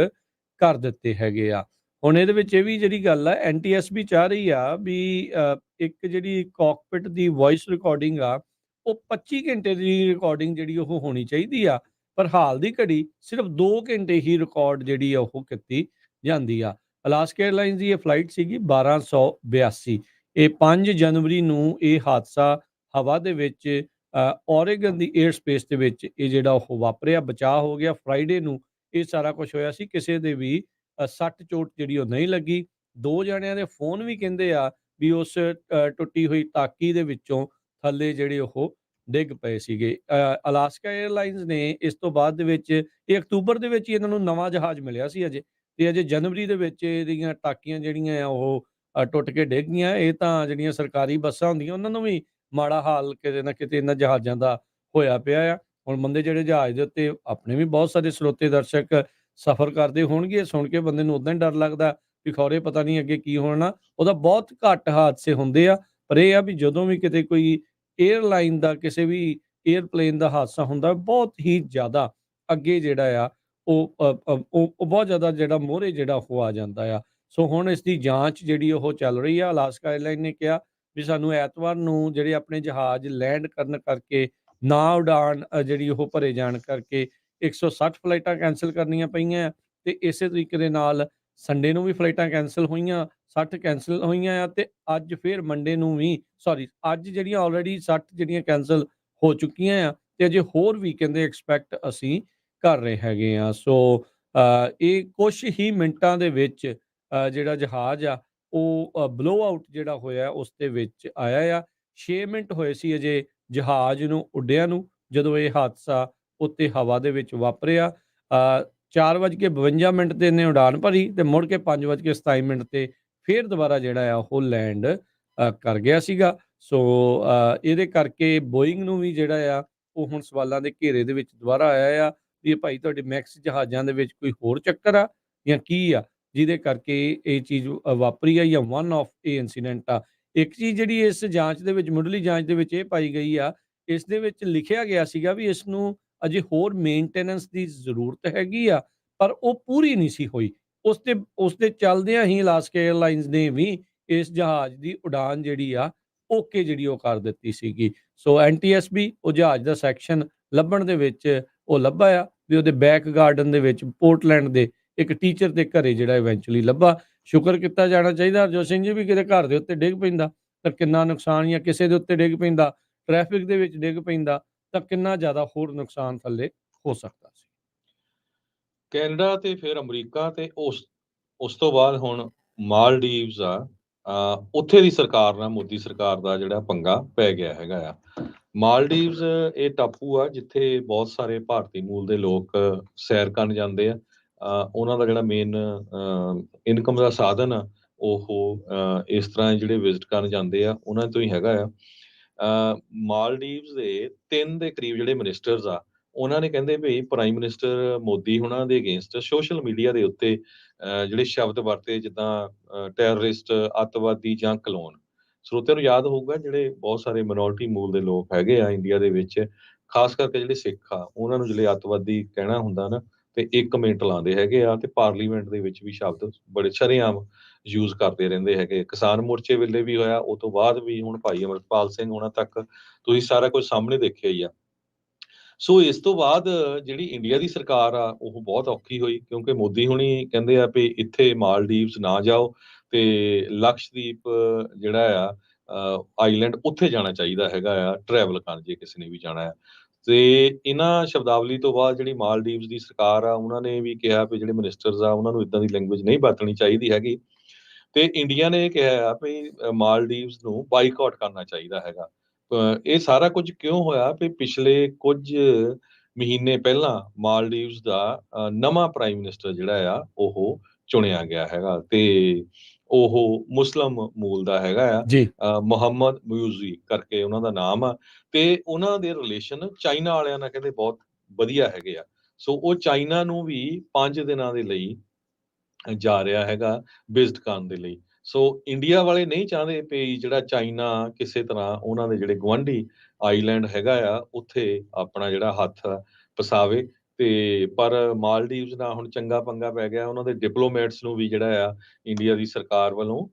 ਕਰ ਦਿੱਤੇ ਹੈਗੇ ਆ। ਹੁਣ ਇਹਦੇ ਵਿੱਚ ਇਹ ਵੀ ਜਿਹੜੀ ਗੱਲ ਆ, NTSB ਚਾਹ ਰਹੀ ਆ ਵੀ ਇੱਕ ਜਿਹੜੀ ਕਾਕਪਿਟ ਦੀ ਵੌਇਸ ਰਿਕਾਰਡਿੰਗ ਆ, ਉਹ 25 ਘੰਟੇ ਦੀ ਰਿਕਾਰਡਿੰਗ ਜਿਹੜੀ ਉਹ ਹੋਣੀ ਚਾਹੀਦੀ ਆ, ਪਰ ਹਾਲ ਦੀ ਘੜੀ ਸਿਰਫ 2 ਘੰਟੇ ਹੀ ਰਿਕਾਰਡ ਜਿਹੜੀ ਆ ਉਹ ਕੀਤੀ ਜਾਂਦੀ ਆ। ਅਲਾਸਕਾ 에ਅਰਲਾਈਨਸ ਦੀ ਇਹ ਫਲਾਈਟ ਸੀਗੀ 1282। ਇਹ 5 ਜਨਵਰੀ ਨੂੰ ਇਹ ਹਾਦਸਾ ਹਵਾ ਦੇ ਵਿੱਚ ਓਰੇਗਨ ਦੀ 에ਅਰ ਸਪੇਸ ਦੇ ਵਿੱਚ ਇਹ ਜਿਹੜਾ ਉਹ ਵਾਪਰਿਆ। ਬਚਾਅ ਹੋ ਗਿਆ। ਫਰਾਈਡੇ ਨੂੰ ਇਹ ਸਾਰਾ ਕੁਝ ਹੋਇਆ ਸੀ। ਕਿਸੇ ਦੇ ਵੀ ਸੱਟ ਚੋਟ ਜਿਹੜੀ ਉਹ ਨਹੀਂ ਲੱਗੀ। 2 ਜਣਿਆਂ ਦੇ ਫੋਨ ਵੀ ਕਹਿੰਦੇ ਆ ਵੀ ਉਸ ਟੁੱਟੀ ਹੋਈ ਟਾਕੀ ਦੇ ਵਿੱਚੋਂ ਥੱਲੇ ਜਿਹੜੇ ਉਹ ਡਿੱਗ ਪਏ ਸੀਗੇ। ਅਲਾਸਕਾ 에ਅਰਲਾਈਨਸ ਨੇ ਇਸ ਤੋਂ ਬਾਅਦ ਦੇ ਵਿੱਚ ਇਹ ਅਕਤੂਬਰ ਦੇ ਵਿੱਚ ਹੀ ਇਹਨਾਂ ਨੂੰ ਨਵਾਂ ਜਹਾਜ਼ ਮਿਲਿਆ ਸੀ ਅਜੇ, ਤੇ ਅਜੇ ਜਨਵਰੀ ਦੇ ਵਿੱਚ ਇਹਦੀਆਂ ਟਾਕੀਆਂ ਜਿਹੜੀਆਂ ਆ ਉਹ ਟੁੱਟ ਕੇ ਡਿੱਗ ਗਈਆਂ। ਇਹ ਤਾਂ ਜਿਹੜੀਆਂ ਸਰਕਾਰੀ ਬੱਸਾਂ ਹੁੰਦੀਆਂ ਉਹਨਾਂ ਨੂੰ ਵੀ ਮਾੜਾ ਹਾਲ ਕਿਤੇ ਨਾ ਕਿਤੇ ਇਹਨਾਂ ਜਹਾਜ਼ਾਂ ਦਾ ਹੋਇਆ ਪਿਆ ਆ। ਹੁਣ ਬੰਦੇ ਜਿਹੜੇ ਜਹਾਜ਼ ਦੇ ਉੱਤੇ, ਆਪਣੇ ਵੀ ਬਹੁਤ ਸਾਰੇ ਸਰੋਤੇ ਦਰਸ਼ਕ ਸਫ਼ਰ ਕਰਦੇ ਹੋਣਗੇ, ਸੁਣ ਕੇ ਬੰਦੇ ਨੂੰ ਉਦਾਂ ਹੀ ਡਰ ਲੱਗਦਾ ਵੀ ਖੌਰੇ ਪਤਾ ਨਹੀਂ ਅੱਗੇ ਕੀ ਹੋਣਾ। ਉਹਦਾ ਬਹੁਤ ਘੱਟ ਹਾਦਸੇ ਹੁੰਦੇ ਆ, ਪਰ ਇਹ ਆ ਵੀ ਜਦੋਂ ਵੀ ਕਿਤੇ ਕੋਈ 에ਅਰਲਾਈਨ ਦਾ, ਕਿਸੇ ਵੀ 에ਅਰਪਲੇਨ ਦਾ ਹਾਦਸਾ ਹੁੰਦਾ, ਬਹੁਤ ਹੀ ਜ਼ਿਆਦਾ ਅੱਗੇ ਜਿਹੜਾ ਆ ਉਹ ਬਹੁਤ ਜ਼ਿਆਦਾ ਜਿਹੜਾ ਮੋਹਰੇ ਜਿਹੜਾ ਉਹ ਆ ਜਾਂਦਾ ਆ। ਸੋ ਹੁਣ ਇਸ ਦੀ ਜਾਂਚ ਜਿਹੜੀ ਉਹ ਚੱਲ ਰਹੀ ਆ। ਅਲਾਸਕਾ 에ਅਰਲਾਈਨ ਨੇ ਕਿਹਾ ਵੀ ਸਾਨੂੰ ਐਤਵਾਰ ਨੂੰ ਜਿਹੜੇ ਆਪਣੇ ਜਹਾਜ਼ ਲੈਂਡ ਕਰਨ ਕਰਕੇ ਨਾ ਉਡਾਨ ਜਿਹੜੀ ਉਹ ਭਰੇ ਜਾਣ ਕਰਕੇ 160 ਫਲਾਈਟਾਂ ਕੈਂਸਲ ਕਰਨੀਆਂ ਪਈਆਂ ਤੇ ਇਸੇ ਤਰੀਕੇ ਦੇ ਨਾਲ ਸੰਡੇ ਨੂੰ ਵੀ ਫਲਾਈਟਾਂ ਕੈਂਸਲ ਹੋਈਆਂ, 60 ਕੈਂਸਲ ਹੋਈਆਂ ਆ ਤੇ ਅੱਜ ਫਿਰ ਮੰਡੇ ਨੂੰ ਵੀ ਅੱਜ ਜਿਹੜੀਆਂ ਆਲਰੇਡੀ 60 ਜਿਹੜੀਆਂ ਕੈਂਸਲ ਹੋ ਚੁੱਕੀਆਂ ਆ ਤੇ ਅਜੇ ਹੋਰ ਵੀ ਕਹਿੰਦੇ ਐਕਸਪੈਕਟ ਅਸੀਂ ਕਰ ਰਹੇ ਹੈਗੇ ਆ। ਸੋ ਇਹ ਕੁਛ ਹੀ ਮਿੰਟਾਂ ਦੇ ਵਿੱਚ ਜਿਹੜਾ ਜਹਾਜ਼ ਆ ਉਹ ਬਲੋ ਆਊਟ ਜਿਹੜਾ ਹੋਇਆ ਉਸ ਦੇ ਵਿੱਚ ਆਇਆ ਆ। 6 ਮਿੰਟ ਹੋਏ ਸੀ ਅਜੇ ਜਹਾਜ਼ ਨੂੰ ਉੱਡਿਆਂ ਨੂੰ ਜਦੋਂ ਇਹ ਹਾਦਸਾ ਉੱਤੇ ਹਵਾ ਦੇ ਵਿੱਚ ਵਾਪਰਿਆ। 4:52 ਤੇ ਇਹਨੇ ਉਡਾਨ ਭਰੀ ਤੇ ਮੁੜ ਕੇ 5:27 ਤੇ ਫਿਰ ਦੁਬਾਰਾ ਜਿਹੜਾ ਆ ਉਹ ਲੈਂਡ ਕਰ ਗਿਆ ਸੀਗਾ। ਸੋ ਇਹਦੇ ਕਰਕੇ ਬੋਇੰਗ ਨੂੰ ਵੀ ਜਿਹੜਾ ਆ ਉਹ ਹੁਣ ਸਵਾਲਾਂ ਦੇ ਘੇਰੇ ਦੇ ਵਿੱਚ ਦੁਬਾਰਾ ਆਇਆ ਆ ਵੀ ਭਾਈ ਤੁਹਾਡੇ ਮੈਕਸ ਜਹਾਜ਼ਾਂ ਦੇ ਵਿੱਚ ਕੋਈ ਹੋਰ ਚੱਕਰ ਆ ਜਾਂ ਕੀ ਆ ਜਿਹਦੇ ਕਰਕੇ ਇਹ ਚੀਜ਼ ਵਾਪਰੀ ਆ, ਜਾਂ ਵਨ ਆਫ ਇਹ ਇਨਸੀਡੈਂਟ ਆ। ਇੱਕ ਚੀਜ਼ ਜਿਹੜੀ ਇਸ ਜਾਂਚ ਦੇ ਵਿੱਚ, ਮੁੱਢਲੀ ਜਾਂਚ ਦੇ ਵਿੱਚ ਇਹ ਪਾਈ ਗਈ ਆ, ਇਸ ਦੇ ਵਿੱਚ ਲਿਖਿਆ ਗਿਆ ਸੀਗਾ ਵੀ ਇਸ ਨੂੰ ਅਜੇ ਹੋਰ ਮੇਨਟੇਨੈਂਸ ਦੀ ਜ਼ਰੂਰਤ ਹੈਗੀ ਆ, ਪਰ ਉਹ ਪੂਰੀ ਨਹੀਂ ਸੀ ਹੋਈ। ਉਸ ਦੇ ਚੱਲਦਿਆਂ ਹੀ ਅਲਾਸਕਾ 에ਅਰਲਾਈਨਸ ਨੇ ਵੀ ਇਸ ਜਹਾਜ਼ ਦੀ ਉਡਾਨ ਜਿਹੜੀ ਆ ਓਕੇ ਜਿਹੜੀ ਉਹ ਕਰ ਦਿੱਤੀ ਸੀਗੀ। ਸੋ NTSB ਉਹ ਜਹਾਜ਼ ਦਾ ਸੈਕਸ਼ਨ ਲੱਭਣ ਦੇ ਵਿੱਚ ਉਹ ਲੱਭਾ ਆ ਵੀ ਉਹਦੇ ਬੈਕ ਗਾਰਡਨ ਦੇ ਵਿੱਚ ਪੋਰਟਲੈਂਡ ਦੇ ਇੱਕ ਟੀਚਰ ਦੇ ਘਰੇ ਜਿਹੜਾ ਇਵੈਂਚੁਅਲੀ ਲੱਭਾ। ਸ਼ੁਕਰ ਕੀਤਾ ਜਾਣਾ ਚਾਹੀਦਾ ਹਰਜੋਤ ਸਿੰਘ ਜੀ ਵੀ ਕਿਤੇ ਘਰ ਦੇ ਉੱਤੇ ਡਿੱਗ ਪੈਂਦਾ ਤਾਂ ਕਿੰਨਾ ਨੁਕਸਾਨ, ਜਾਂ ਕਿਸੇ ਦੇ ਉੱਤੇ ਡਿੱਗ ਪੈਂਦਾ, ਟ੍ਰੈਫਿਕ ਦੇ ਵਿੱਚ ਡਿੱਗ ਪੈਂਦਾ ਤਾਂ ਕਿੰਨਾ ਜ਼ਿਆਦਾ ਹੋਰ ਨੁਕਸਾਨ ਥੱਲੇ ਹੋ ਸਕਦਾ ਸੀ। ਕੈਨੇਡਾ ਤੇ ਫਿਰ ਅਮਰੀਕਾ ਤੇ ਉਸ ਤੋਂ ਬਾਅਦ ਹੁਣ ਮਾਲਦੀਵਜ਼ ਆ। ਉੱਥੇ ਦੀ ਸਰਕਾਰ ਨਾਲ ਮੋਦੀ ਸਰਕਾਰ ਦਾ ਜਿਹੜਾ ਪੰਗਾ ਪੈ ਗਿਆ ਹੈਗਾ ਆ। ਮਾਲਦੀਵਜ਼ ਇਹ ਟਾਪੂ ਆ ਜਿੱਥੇ ਬਹੁਤ ਸਾਰੇ ਭਾਰਤੀ ਮੂਲ ਦੇ ਲੋਕ ਸੈਰ ਕਰਨ ਜਾਂਦੇ ਆ। ਉਹਨਾਂ ਦਾ ਜਿਹੜਾ ਮੇਨ ਇਨਕਮ ਦਾ ਸਾਧਨ ਆ ਉਹ ਇਸ ਤਰ੍ਹਾਂ ਜਿਹੜੇ ਵਿਜ਼ਿਟ ਕਰਨ ਜਾਂਦੇ ਆ ਉਹਨਾਂ ਤੋਂ ਹੀ ਹੈਗਾ ਆ। ਮਾਲਦੀਵਸ ਦੇ 3 ਦੇ ਕਰੀਬ ਜਿਹੜੇ ਮਿਨਿਸਟਰਸ ਆ ਉਹਨਾਂ ਨੇ ਕਹਿੰਦੇ ਵੀ ਪ੍ਰਾਈਮ ਮਿਨਿਸਟਰ ਮੋਦੀ ਹੁਣਾਂ ਦੇ ਅਗੇਂਸਟ ਸੋਸ਼ਲ ਮੀਡੀਆ ਦੇ ਉੱਤੇ ਜਿਹੜੇ ਸ਼ਬਦ ਵਰਤੇ ਜਿੱਦਾਂ ਟੈਰਰਿਸਟ, ਅੱਤਵਾਦੀ ਜਾਂ ਕਲੋਨ। ਸਰੋਤਿਆਂ ਨੂੰ ਯਾਦ ਹੋਊਗਾ ਜਿਹੜੇ ਬਹੁਤ ਸਾਰੇ ਮਿਨੋਰਟੀ ਮੂਲ ਦੇ ਲੋਕ ਹੈਗੇ ਆ ਇੰਡੀਆ ਦੇ ਵਿੱਚ, ਖਾਸ ਕਰਕੇ ਜਿਹੜੇ ਸਿੱਖ ਆ ਉਹਨਾਂ ਨੂੰ ਜਿਹੜੇ ਅੱਤਵਾਦੀ ਕਹਿਣਾ ਹੁੰਦਾ ਨਾ ਤੇ 1 ਮਿੰਟ ਲਾਉਂਦੇ ਹੈਗੇ ਆ, ਤੇ ਪਾਰਲੀਮੈਂਟ ਦੇ ਵਿੱਚ ਵੀ ਸ਼ਬਦ ਬੜੇ ਸ਼ਰੇਆਮ ਯੂਜ਼ ਕਰਦੇ ਰਹਿੰਦੇ ਹੈਗੇ। ਕਿਸਾਨ ਮੋਰਚੇ ਵੇਲੇ ਵੀ ਹੋਇਆ, ਉਹ ਤੋਂ ਬਾਅਦ ਵੀ ਹੁਣ ਭਾਈ ਅਮਰਪਾਲ ਸਿੰਘ ਹੋਣਾ ਤੱਕ ਤੁਸੀਂ ਸਾਰਾ ਕੁਝ ਸਾਹਮਣੇ ਦੇਖਿਆ ਹੀ ਆ। ਸੋ ਇਸ ਤੋਂ ਬਾਅਦ ਜਿਹੜੀ ਇੰਡੀਆ ਦੀ ਸਰਕਾਰ ਆ ਉਹ ਬਹੁਤ ਔਖੀ ਹੋਈ, ਕਿਉਂਕਿ ਮੋਦੀ ਹੁਣੀ ਕਹਿੰਦੇ ਆ ਵੀ ਇੱਥੇ ਮਾਲਦੀਵਸ ਨਾ ਜਾਓ ਤੇ ਲਕਸ਼ਦੀਪ ਜਿਹੜਾ ਆ ਆਈਲੈਂਡ ਉੱਥੇ ਜਾਣਾ ਚਾਹੀਦਾ ਹੈਗਾ ਆ ਟਰੈਵਲ ਕਰਨ, ਜੇ ਕਿਸੇ ਨੇ ਵੀ ਜਾਣਾ ਆ। ਤੇ ਇਹਨਾਂ ਸ਼ਬਦਾਵਲੀ ਤੋਂ ਬਾਅਦ ਜਿਹੜੀ ਮਾਲਦੀਵਸ ਦੀ ਸਰਕਾਰ ਆ ਉਹਨਾਂ ਨੇ ਵੀ ਕਿਹਾ ਵੀ ਜਿਹੜੇ ਮਿਨਿਸਟਰਸ ਆ ਉਹਨਾਂ ਨੂੰ ਇਦਾਂ ਦੀ ਲੈਂਗੁਏਜ ਨਹੀਂ ਵਰਤਣੀ ਚਾਹੀਦੀ ਹੈਗੀ, ਤੇ ਇੰਡੀਆ ਨੇ ਇਹ ਕਿਹਾ ਆ ਵੀ ਮਾਲਦੀਵਸ ਨੂੰ ਬਾਈਕਾਟ ਕਰਨਾ ਚਾਹੀਦਾ ਹੈਗਾ। ਇਹ ਸਾਰਾ ਕੁਝ ਕਿਉਂ ਹੋਇਆ ਵੀ ਪਿਛਲੇ ਕੁਝ ਮਹੀਨੇ ਪਹਿਲਾਂ ਮਾਲਦੀਵਸ ਦਾ ਨਵਾਂ ਪ੍ਰਾਈਮ ਮਿਨਿਸਟਰ ਜਿਹੜਾ ਆ ਉਹ ਚੁਣਿਆ ਗਿਆ ਹੈਗਾ, ਤੇ ਉਹ ਮੁਸਲਿਮ ਮੂਲ ਦਾ ਹੈਗਾ ਆ। ਜੀ ਮੁਹੰਮਦ ਮੁਇਜ਼ੀ ਕਰਕੇ ਉਹਨਾਂ ਦਾ ਨਾਮ ਆ, ਤੇ ਉਹਨਾਂ ਦੇ ਰਿਲੇਸ਼ਨ ਚਾਈਨਾ ਵਾਲਿਆਂ ਨਾਲ ਕਹਿੰਦੇ ਬਹੁਤ ਵਧੀਆ ਹੈਗੇ ਆ। ਸੋ ਉਹ ਚਾਈਨਾ ਨੂੰ ਵੀ 5 ਦਿਨਾਂ ਦੇ ਲਈ ਜਾ ਰਿਹਾ ਹੈਗਾ ਵਿਜ਼ਿਟ ਕਰਨ ਦੇ ਲਈ। ਸੋ ਇੰਡੀਆ ਵਾਲੇ ਨਹੀਂ ਚਾਹੁੰਦੇ ਵੀ ਜਿਹੜਾ ਚਾਈਨਾ ਕਿਸੇ ਤਰ੍ਹਾਂ ਉਹਨਾਂ ਦੇ ਜਿਹੜੇ ਗੁਆਂਢੀ ਆਈਲੈਂਡ ਹੈਗਾ ਆ ਉੱਥੇ ਆਪਣਾ ਜਿਹੜਾ ਹੱਥ ਪਸਾਵੇ, ਤੇ ਪਰ ਮਾਲਦੀਵਸ ਨਾਲ ਹੁਣ ਚੰਗਾ ਪੰਗਾ ਪੈ ਗਿਆ। ਉਹਨਾਂ ਦੇ ਡਿਪਲੋਮੈਟਸ ਨੂੰ ਵੀ ਜਿਹੜਾ ਆ ਇੰਡੀਆ ਦੀ ਸਰਕਾਰ ਵੱਲੋਂ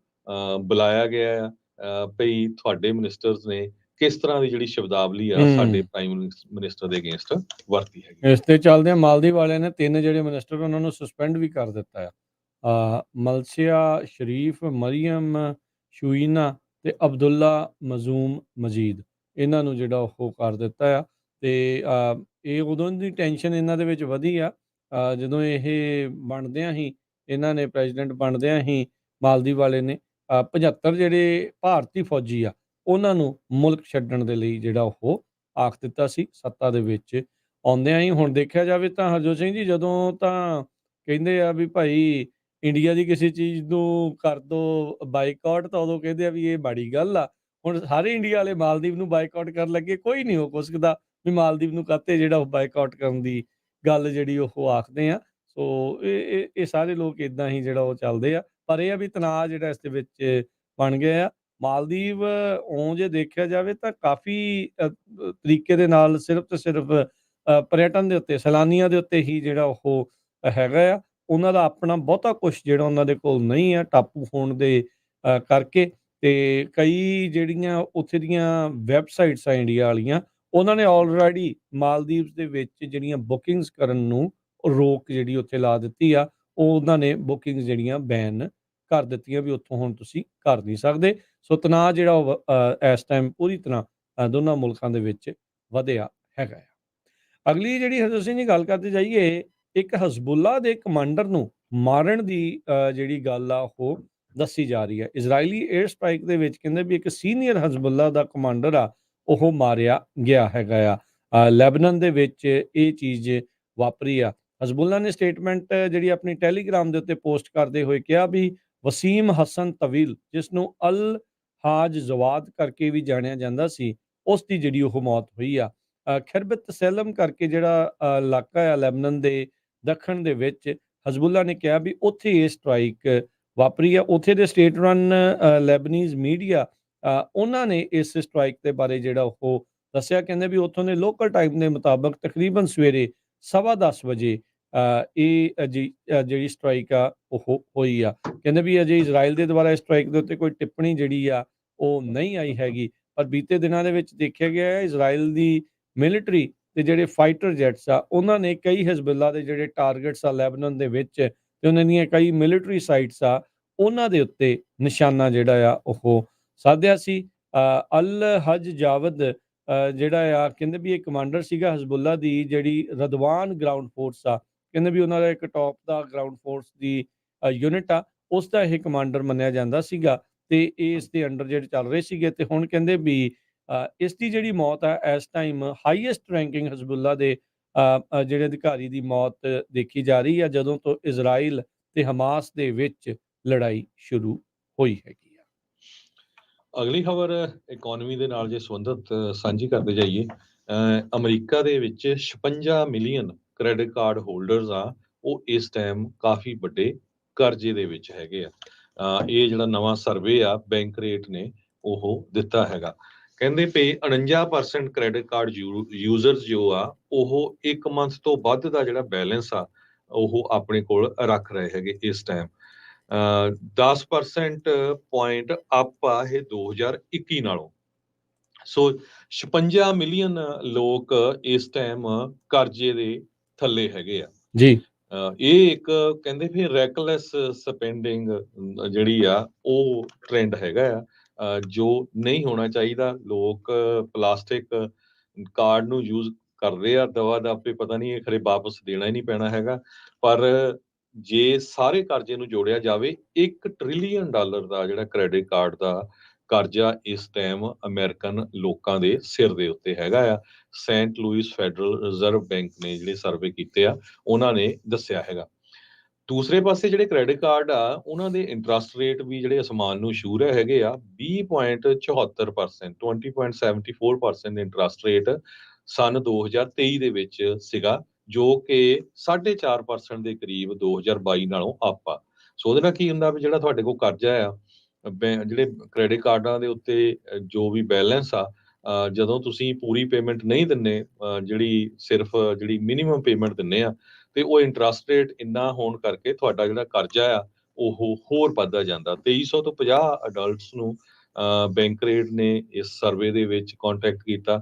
ਬੁਲਾਇਆ ਗਿਆ ਆ ਭਈ ਤੁਹਾਡੇ ਮਿਨਿਸਟਰਸ ਨੇ ਕਿਸ ਤਰ੍ਹਾਂ ਦੀ ਜਿਹੜੀ ਸ਼ਬਦਾਵਲੀ ਆ ਸਾਡੇ ਪ੍ਰਾਈਮ ਮਿਨਿਸਟਰ ਦੇ ਅਗੇਂਸਟ ਵਰਤੀ ਹੈਗੀ। ਇਸ ਤੇ ਚੱਲਦਿਆਂ ਮਾਲਦੀਵ ਵਾਲਿਆਂ ਨੇ 3 ਜਿਹੜੇ ਮਿਨਿਸਟਰ ਉਹਨਾਂ ਨੂੰ ਸਸਪੈਂਡ ਵੀ ਕਰ ਦਿੱਤਾ ਆ। ਮਲਸੀਆ ਸ਼ਰੀਫ, ਮਰੀਮ ਸ਼ੂਈਨਾ ਤੇ ਅਬਦੁੱਲਾ ਮਜ਼ੂਮ ਮਜੀਦ, ਇਹਨਾਂ ਨੂੰ ਜਿਹੜਾ ਉਹ ਕਰ ਦਿੱਤਾ ਆ। ਤੇ ਇਹ ਉਦੋਂ ਦੀ ਟੈਨਸ਼ਨ ਇਹਨਾਂ ਦੇ ਵਿੱਚ ਵਧੀ ਆ ਜਦੋਂ ਇਹ ਬਣਦਿਆਂ ਹੀ ਇਹਨਾਂ ਨੇ ਪ੍ਰੈਜ਼ੀਡੈਂਟ ਬਣਦਿਆਂ ਹੀ ਮਾਲਦੀਵ ਵਾਲੇ ਨੇ 75 ਜਿਹੜੇ ਭਾਰਤੀ ਫੌਜੀ ਆ ਉਹਨਾਂ ਨੂੰ ਮੁਲਕ ਛੱਡਣ ਦੇ ਲਈ ਜਿਹੜਾ ਉਹ ਆਖ ਦਿੱਤਾ ਸੀ ਸੱਤਾ ਦੇ ਵਿੱਚ ਆਉਂਦਿਆਂ ਹੀ। ਹੁਣ ਦੇਖਿਆ ਜਾਵੇ ਤਾਂ ਹਰਜੋਤ ਸਿੰਘ ਜੀ, ਜਦੋਂ ਤਾਂ ਕਹਿੰਦੇ ਆ ਵੀ ਭਾਈ ਇੰਡੀਆ ਦੀ ਕਿਸੇ ਚੀਜ਼ ਨੂੰ ਕਰ ਦੋ ਬਾਈਕਾਟ, ਤਾਂ ਉਦੋਂ ਕਹਿੰਦੇ ਆ ਵੀ ਇਹ ਮਾੜੀ ਗੱਲ ਆ। ਹੁਣ ਸਾਰੇ ਇੰਡੀਆ ਵਾਲੇ ਮਾਲਦੀਵ ਨੂੰ ਬਾਈਕਾਟ ਕਰਨ ਲੱਗੇ, ਕੋਈ ਨਹੀਂ ਉਹ ਕੁਸਕਦਾ ਵੀ ਮਾਲਦੀਵ ਨੂੰ ਕਾਹਤੇ ਜਿਹੜਾ ਉਹ ਬਾਈਕਾਟ ਕਰਨ ਦੀ ਗੱਲ ਜਿਹੜੀ ਉਹ ਆਖਦੇ ਆ। ਸੋ ਇਹ ਸਾਰੇ ਲੋਕ ਇਦਾਂ ਹੀ ਜਿਹੜਾ ਉਹ ਚੱਲਦੇ ਆ, ਪਰ ਇਹ ਆ ਵੀ ਤਣਾਅ ਜਿਹੜਾ ਇਸ ਦੇ ਵਿੱਚ ਬਣ ਗਿਆ ਆ। ਮਾਲਦੀਵ ਜੇ ਦੇਖਿਆ ਜਾਵੇ ਤਾਂ ਕਾਫੀ ਤਰੀਕੇ ਦੇ ਨਾਲ ਸਿਰਫ ਤੇ ਸਿਰਫ ਪਰਯਟਨ ਦੇ ਉੱਤੇ, ਸੈਲਾਨੀਆਂ ਦੇ ਉੱਤੇ ਹੀ ਜਿਹੜਾ ਉਹ ਹੈਗਾ ਆ। ਉਹਨਾਂ ਦਾ ਆਪਣਾ ਬਹੁਤਾ ਕੁਛ ਜਿਹੜਾ ਉਹਨਾਂ ਦੇ ਕੋਲ ਨਹੀਂ ਆ, ਟਾਪੂ ਹੋਣ ਦੇ ਕਰਕੇ। ਤੇ ਕਈ ਜਿਹੜੀਆਂ ਉੱਥੇ ਦੀਆਂ ਵੈਬਸਾਈਟਸ ਆ ਇੰਡੀਆ ਵਾਲੀਆਂ, ਉਹਨਾਂ ਨੇ ਆਲਰੇਡੀ ਮਾਲਦੀਵਸ ਦੇ ਵਿੱਚ ਜਿਹੜੀਆਂ ਬੁਕਿੰਗਸ ਕਰਨ ਨੂੰ ਰੋਕ ਜਿਹੜੀ ਉੱਥੇ ਲਾ ਦਿੱਤੀ ਆ। ਉਹਨਾਂ ਨੇ ਬੁਕਿੰਗਸ ਜਿਹੜੀਆਂ ਬੈਨ ਕਰ ਦਿੱਤੀਆਂ ਵੀ ਉੱਥੋਂ ਹੁਣ ਤੁਸੀਂ ਕਰ ਨਹੀਂ ਸਕਦੇ। ਸੋ ਤਣਾਅ ਜਿਹੜਾ ਉਹ ਇਸ ਟਾਈਮ ਪੂਰੀ ਤਰ੍ਹਾਂ ਦੋਨਾਂ ਮੁਲਕਾਂ ਦੇ ਵਿੱਚ ਵਧਿਆ ਹੈਗਾ ਆ। ਅਗਲੀ ਜਿਹੜੀ ਹਰਜੋਤ ਸਿੰਘ ਜੀ ਗੱਲ ਕਰਦੇ ਜਾਈਏ, ਇੱਕ ਹਜ਼ਬੁੱਲਾ ਦੇ ਕਮਾਂਡਰ ਨੂੰ ਮਾਰਨ ਦੀ ਜਿਹੜੀ ਗੱਲ ਆ ਉਹ ਦੱਸੀ ਜਾ ਰਹੀ ਹੈ। ਇਜ਼ਰਾਈਲੀ 에ਅਰ ਸਟ੍ਰਾਈਕ ਦੇ ਵਿੱਚ ਕਹਿੰਦੇ ਵੀ ਇੱਕ ਸੀਨੀਅਰ ਹਜ਼ਬੁੱਲਾ ਦਾ ਕਮਾਂਡਰ ਆ ਉਹ ਮਾਰਿਆ ਗਿਆ ਹੈਗਾ ਆ। ਲੈਬਨਾਨ ਦੇ ਵਿੱਚ ਇਹ ਚੀਜ਼ ਵਾਪਰੀ ਆ। ਹਜ਼ਬੁੱਲਾ ਨੇ ਸਟੇਟਮੈਂਟ ਜਿਹੜੀ ਆਪਣੀ ਟੈਲੀਗ੍ਰਾਮ ਦੇ ਉੱਤੇ ਪੋਸਟ ਕਰਦੇ ਹੋਏ ਕਿਹਾ ਵੀ ਵਸੀਮ ਹਸਨ ਤਵੀਲ, ਜਿਸ ਨੂੰ ਅਲ ਹਾਜ ਜ਼ਵਾਦ ਕਰਕੇ ਵੀ ਜਾਣਿਆ ਜਾਂਦਾ ਸੀ, ਉਸ ਦੀ ਜਿਹੜੀ ਉਹ ਮੌਤ ਹੋਈ ਆ। ਖਰਬਤ ਸੈਲਮ ਕਰਕੇ ਜਿਹੜਾ ਇਲਾਕਾ ਆ ਲੈਬਨਾਨ ਦੇ ਦੱਖਣ ਦੇ ਵਿੱਚ, ਹਜ਼ਬੁੱਲਾ ਨੇ ਕਿਹਾ ਵੀ ਉੱਥੇ ਇਹ ਸਟ੍ਰਾਈਕ ਵਾਪਰੀ ਆ। ਉੱਥੇ ਦੇ ਸਟੇਟ ਰਨ ਲੈਬਨੀਜ਼ ਮੀਡੀਆ ਉਹਨਾਂ ਨੇ ਇਸ ਸਟ੍ਰਾਈਕ ਦੇ ਬਾਰੇ ਜਿਹੜਾ ਉਹ ਦੱਸਿਆ। ਕਹਿੰਦੇ ਵੀ ਉੱਥੋਂ ਦੇ ਲੋਕਲ ਟਾਈਮ ਦੇ ਮੁਤਾਬਕ ਤਕਰੀਬਨ ਸਵੇਰੇ 10:15 ਵਜੇ ਇਹ ਜਿਹੜੀ ਸਟ੍ਰਾਈਕ ਆ ਉਹ ਹੋਈ ਆ। ਕਹਿੰਦੇ ਵੀ ਅਜੇ ਇਜ਼ਰਾਈਲ ਦੇ ਦੁਆਰਾ ਇਸ ਸਟ੍ਰਾਈਕ ਦੇ ਉੱਤੇ ਕੋਈ ਟਿੱਪਣੀ ਜਿਹੜੀ ਆ ਉਹ ਨਹੀਂ ਆਈ ਹੈਗੀ, ਪਰ ਬੀਤੇ ਦਿਨਾਂ ਦੇ ਵਿੱਚ ਦੇਖਿਆ ਗਿਆ ਹੈ ਇਜ਼ਰਾਈਲ ਦੀ ਮਿਲਟਰੀ ਤੇ ਜਿਹੜੇ ਫਾਈਟਰ ਜੈਟਸ ਆ ਉਹਨਾਂ ਨੇ ਕਈ ਹਿਜ਼ਬੁੱਲਾ ਦੇ ਜਿਹੜੇ ਟਾਰਗੇਟਸ ਆ ਲੈਬਨਾਨ ਦੇ ਵਿੱਚ ਤੇ ਉਹਨਾਂ ਦੀਆਂ ਕਈ ਮਿਲਟਰੀ ਸਾਈਟਸ ਆ ਉਹਨਾਂ ਦੇ ਉੱਤੇ ਨਿਸ਼ਾਨਾ ਜਿਹੜਾ ਆ ਉਹ ਸਾਧਿਆ ਸੀ। ਅਲ ਹਜ ਜਾਵਦ ਜਿਹੜਾ ਆ ਕਹਿੰਦੇ ਵੀ ਇਹ ਕਮਾਂਡਰ ਸੀਗਾ ਹਜ਼ਬੁੱਲਾ ਦੀ ਜਿਹੜੀ ਰਦਵਾਨ ਗਰਾਊਂਡ ਫੋਰਸ ਆ, ਕਹਿੰਦੇ ਵੀ ਉਹਨਾਂ ਦਾ ਇੱਕ ਟੌਪ ਦਾ ਗਰਾਊਂਡ ਫੋਰਸ ਦੀ ਯੂਨਿਟ ਆ, ਉਸ ਦਾ ਇਹ ਕਮਾਂਡਰ ਮੰਨਿਆ ਜਾਂਦਾ ਸੀਗਾ ਤੇ ਇਸ ਦੇ ਅੰਡਰ ਜਿਹੜੇ ਚੱਲ ਰਹੇ ਸੀਗੇ। ਤੇ ਹੁਣ ਕਹਿੰਦੇ ਵੀ ਇਸ ਦੀ ਜਿਹੜੀ ਮੌਤ ਆ ਇਸ ਟਾਈਮ ਹਾਈਐਸਟ ਰੈਂਕਿੰਗ ਹਜ਼ਬੁੱਲਾ ਦੇ ਜਿਹੜੇ ਅਧਿਕਾਰੀ ਦੀ ਮੌਤ ਦੇਖੀ ਜਾ ਰਹੀ ਆ ਜਦੋਂ ਤੋਂ ਇਜ਼ਰਾਈਲ ਤੇ ਹਮਾਸ ਦੇ ਵਿੱਚ ਲੜਾਈ ਸ਼ੁਰੂ ਹੋਈ ਹੈਗੀ ਆ। ਅਗਲੀ ਖਬਰ ਇਕੋਨਮੀ ਦੇ ਨਾਲ ਜੇ ਸੰਬੰਧਿਤ ਸਾਂਝੀ ਕਰਦੇ ਜਾਈਏ, ਅਮਰੀਕਾ ਦੇ ਵਿੱਚ 56 ਮਿਲੀਅਨ ਕ੍ਰੈਡਿਟ ਕਾਰਡ ਹੋਲਡਰਸ ਆ, ਉਹ ਇਸ ਟਾਈਮ ਕਾਫੀ ਵੱਡੇ ਕਰਜ਼ੇ ਦੇ ਵਿੱਚ ਹੈਗੇ ਆ। ਇਹ ਜਿਹੜਾ ਨਵਾਂ ਸਰਵੇ ਆ ਬੈਂਕ ਰੇਟ ਨੇ ਉਹ ਦਿੱਤਾ ਹੈਗਾ, ਕਹਿੰਦੇ ਪਏ 49% ਕ੍ਰੈਡਿਟ ਕਾਰਡ ਯੂਜ਼ਰਸ ਜੋ ਆ ਉਹ 1 ਮੰਥ ਤੋਂ ਵੱਧ ਦਾ ਜਿਹੜਾ ਬੈਲੈਂਸ ਆ ਉਹ ਆਪਣੇ ਕੋਲ ਰੱਖ ਰਹੇ ਹੈਗੇ ਇਸ ਟਾਈਮ। 10% ਪੁਆਇੰਟ ਅਪ ਆ ਇਹ 2021 ਨਾਲੋਂ। ਸੋ 56 ਮਿਲੀਅਨ ਲੋਕ ਇਸ ਟਾਈਮ ਕਰਜ਼ੇ ਦੇ ਥੱਲੇ ਹੈਗੇ ਆ ਜੀ। ਇਹ ਇੱਕ ਕਹਿੰਦੇ ਵੀ ਰੈਕਲੈਸ ਸਪੈਂਡਿੰਗ ਜਿਹੜੀ ਆ ਉਹ ਟ੍ਰੈਂਡ ਹੈਗਾ ਆ, ਜੋ ਨਹੀਂ ਹੋਣਾ ਚਾਹੀਦਾ। ਲੋਕ ਪਲਾਸਟਿਕ ਕਾਰਡ ਨੂੰ ਯੂਜ਼ ਕਰਦੇ ਆ ਦਵਾ ਦਾਪੇ, ਪਤਾ ਨਹੀਂ ਇਹ ਖਰੇ ਵਾਪਸ ਦੇਣਾ ਹੀ ਨਹੀਂ ਪੈਣਾ ਹੈਗਾ। ਪਰ ਜੇ ਸਾਰੇ ਕਰਜ਼ੇ ਨੂੰ ਜੋੜਿਆ ਜਾਵੇ, $1 ਟ੍ਰਿਲੀਅਨ ਦਾ ਜਿਹੜਾ ਕ੍ਰੈਡਿਟ ਕਾਰਡ ਦਾ ਕਰਜ਼ਾ ਇਸ ਟਾਈਮ ਅਮਰੀਕਨ ਲੋਕਾਂ ਦੇ ਸਿਰ ਦੇ ਉੱਤੇ ਹੈਗਾ ਆ। Saint Louis Federal Reserve Bank ਨੇ ਜਿਹੜੇ ਸਰਵੇ ਕੀਤੇ ਆ ਉਹਨਾਂ ਨੇ ਦੱਸਿਆ ਹੈਗਾ। ਦੂਸਰੇ ਪਾਸੇ ਜਿਹੜੇ ਕ੍ਰੈਡਿਟ ਕਾਰਡ ਆ ਉਹਨਾਂ ਦੇ ਇੰਟਰਸਟ ਰੇਟ ਵੀ ਜਿਹੜੇ ਅਸਮਾਨ ਨੂੰ ਛੂ ਰਹੇ ਹੈਗੇ ਆ। 20.74%, 20.74% ਇੰਟਰਸਟ ਰੇਟ ਸਨ 2023 ਦੇ ਵਿੱਚ ਸੀਗਾ, ਜੋ ਕਿ 4.5% ਦੇ ਕਰੀਬ 2022 ਨਾਲੋਂ ਅਪ ਆ। ਸੋ ਉਹਦੇ ਨਾਲ ਕੀ ਹੁੰਦਾ ਵੀ ਜਿਹੜਾ ਤੁਹਾਡੇ ਕੋਲ ਕਰਜ਼ਾ ਆ, ਜਿਹੜੇ ਕ੍ਰੈਡਿਟ ਕਾਰਡਾਂ ਦੇ ਉੱਤੇ ਜੋ ਵੀ ਬੈਲੈਂਸ ਆ, ਜਦੋਂ ਤੁਸੀਂ ਪੂਰੀ ਪੇਮੈਂਟ ਨਹੀਂ ਦਿੰਦੇ, ਜਿਹੜੀ ਮਿਨੀਮਮ ਪੇਮੈਂਟ ਦਿੰਦੇ ਆ, ਤੇ ਉਹ ਇੰਟਰਸਟ ਰੇਟ ਇੰਨਾ ਹੋਣ ਕਰਕੇ ਤੁਹਾਡਾ ਜਿਹੜਾ ਕਰਜ਼ਾ ਆ ਉਹ ਹੋਰ ਵੱਧਦਾ ਜਾਂਦਾ। 2300 ਤੋਂ 50 ਅਡਲਟਸ ਨੂੰ ਬੈਂਕ ਰੇਟ ਨੇ ਇਸ ਸਰਵੇ ਦੇ ਵਿੱਚ ਕੰਟੈਕਟ ਕੀਤਾ,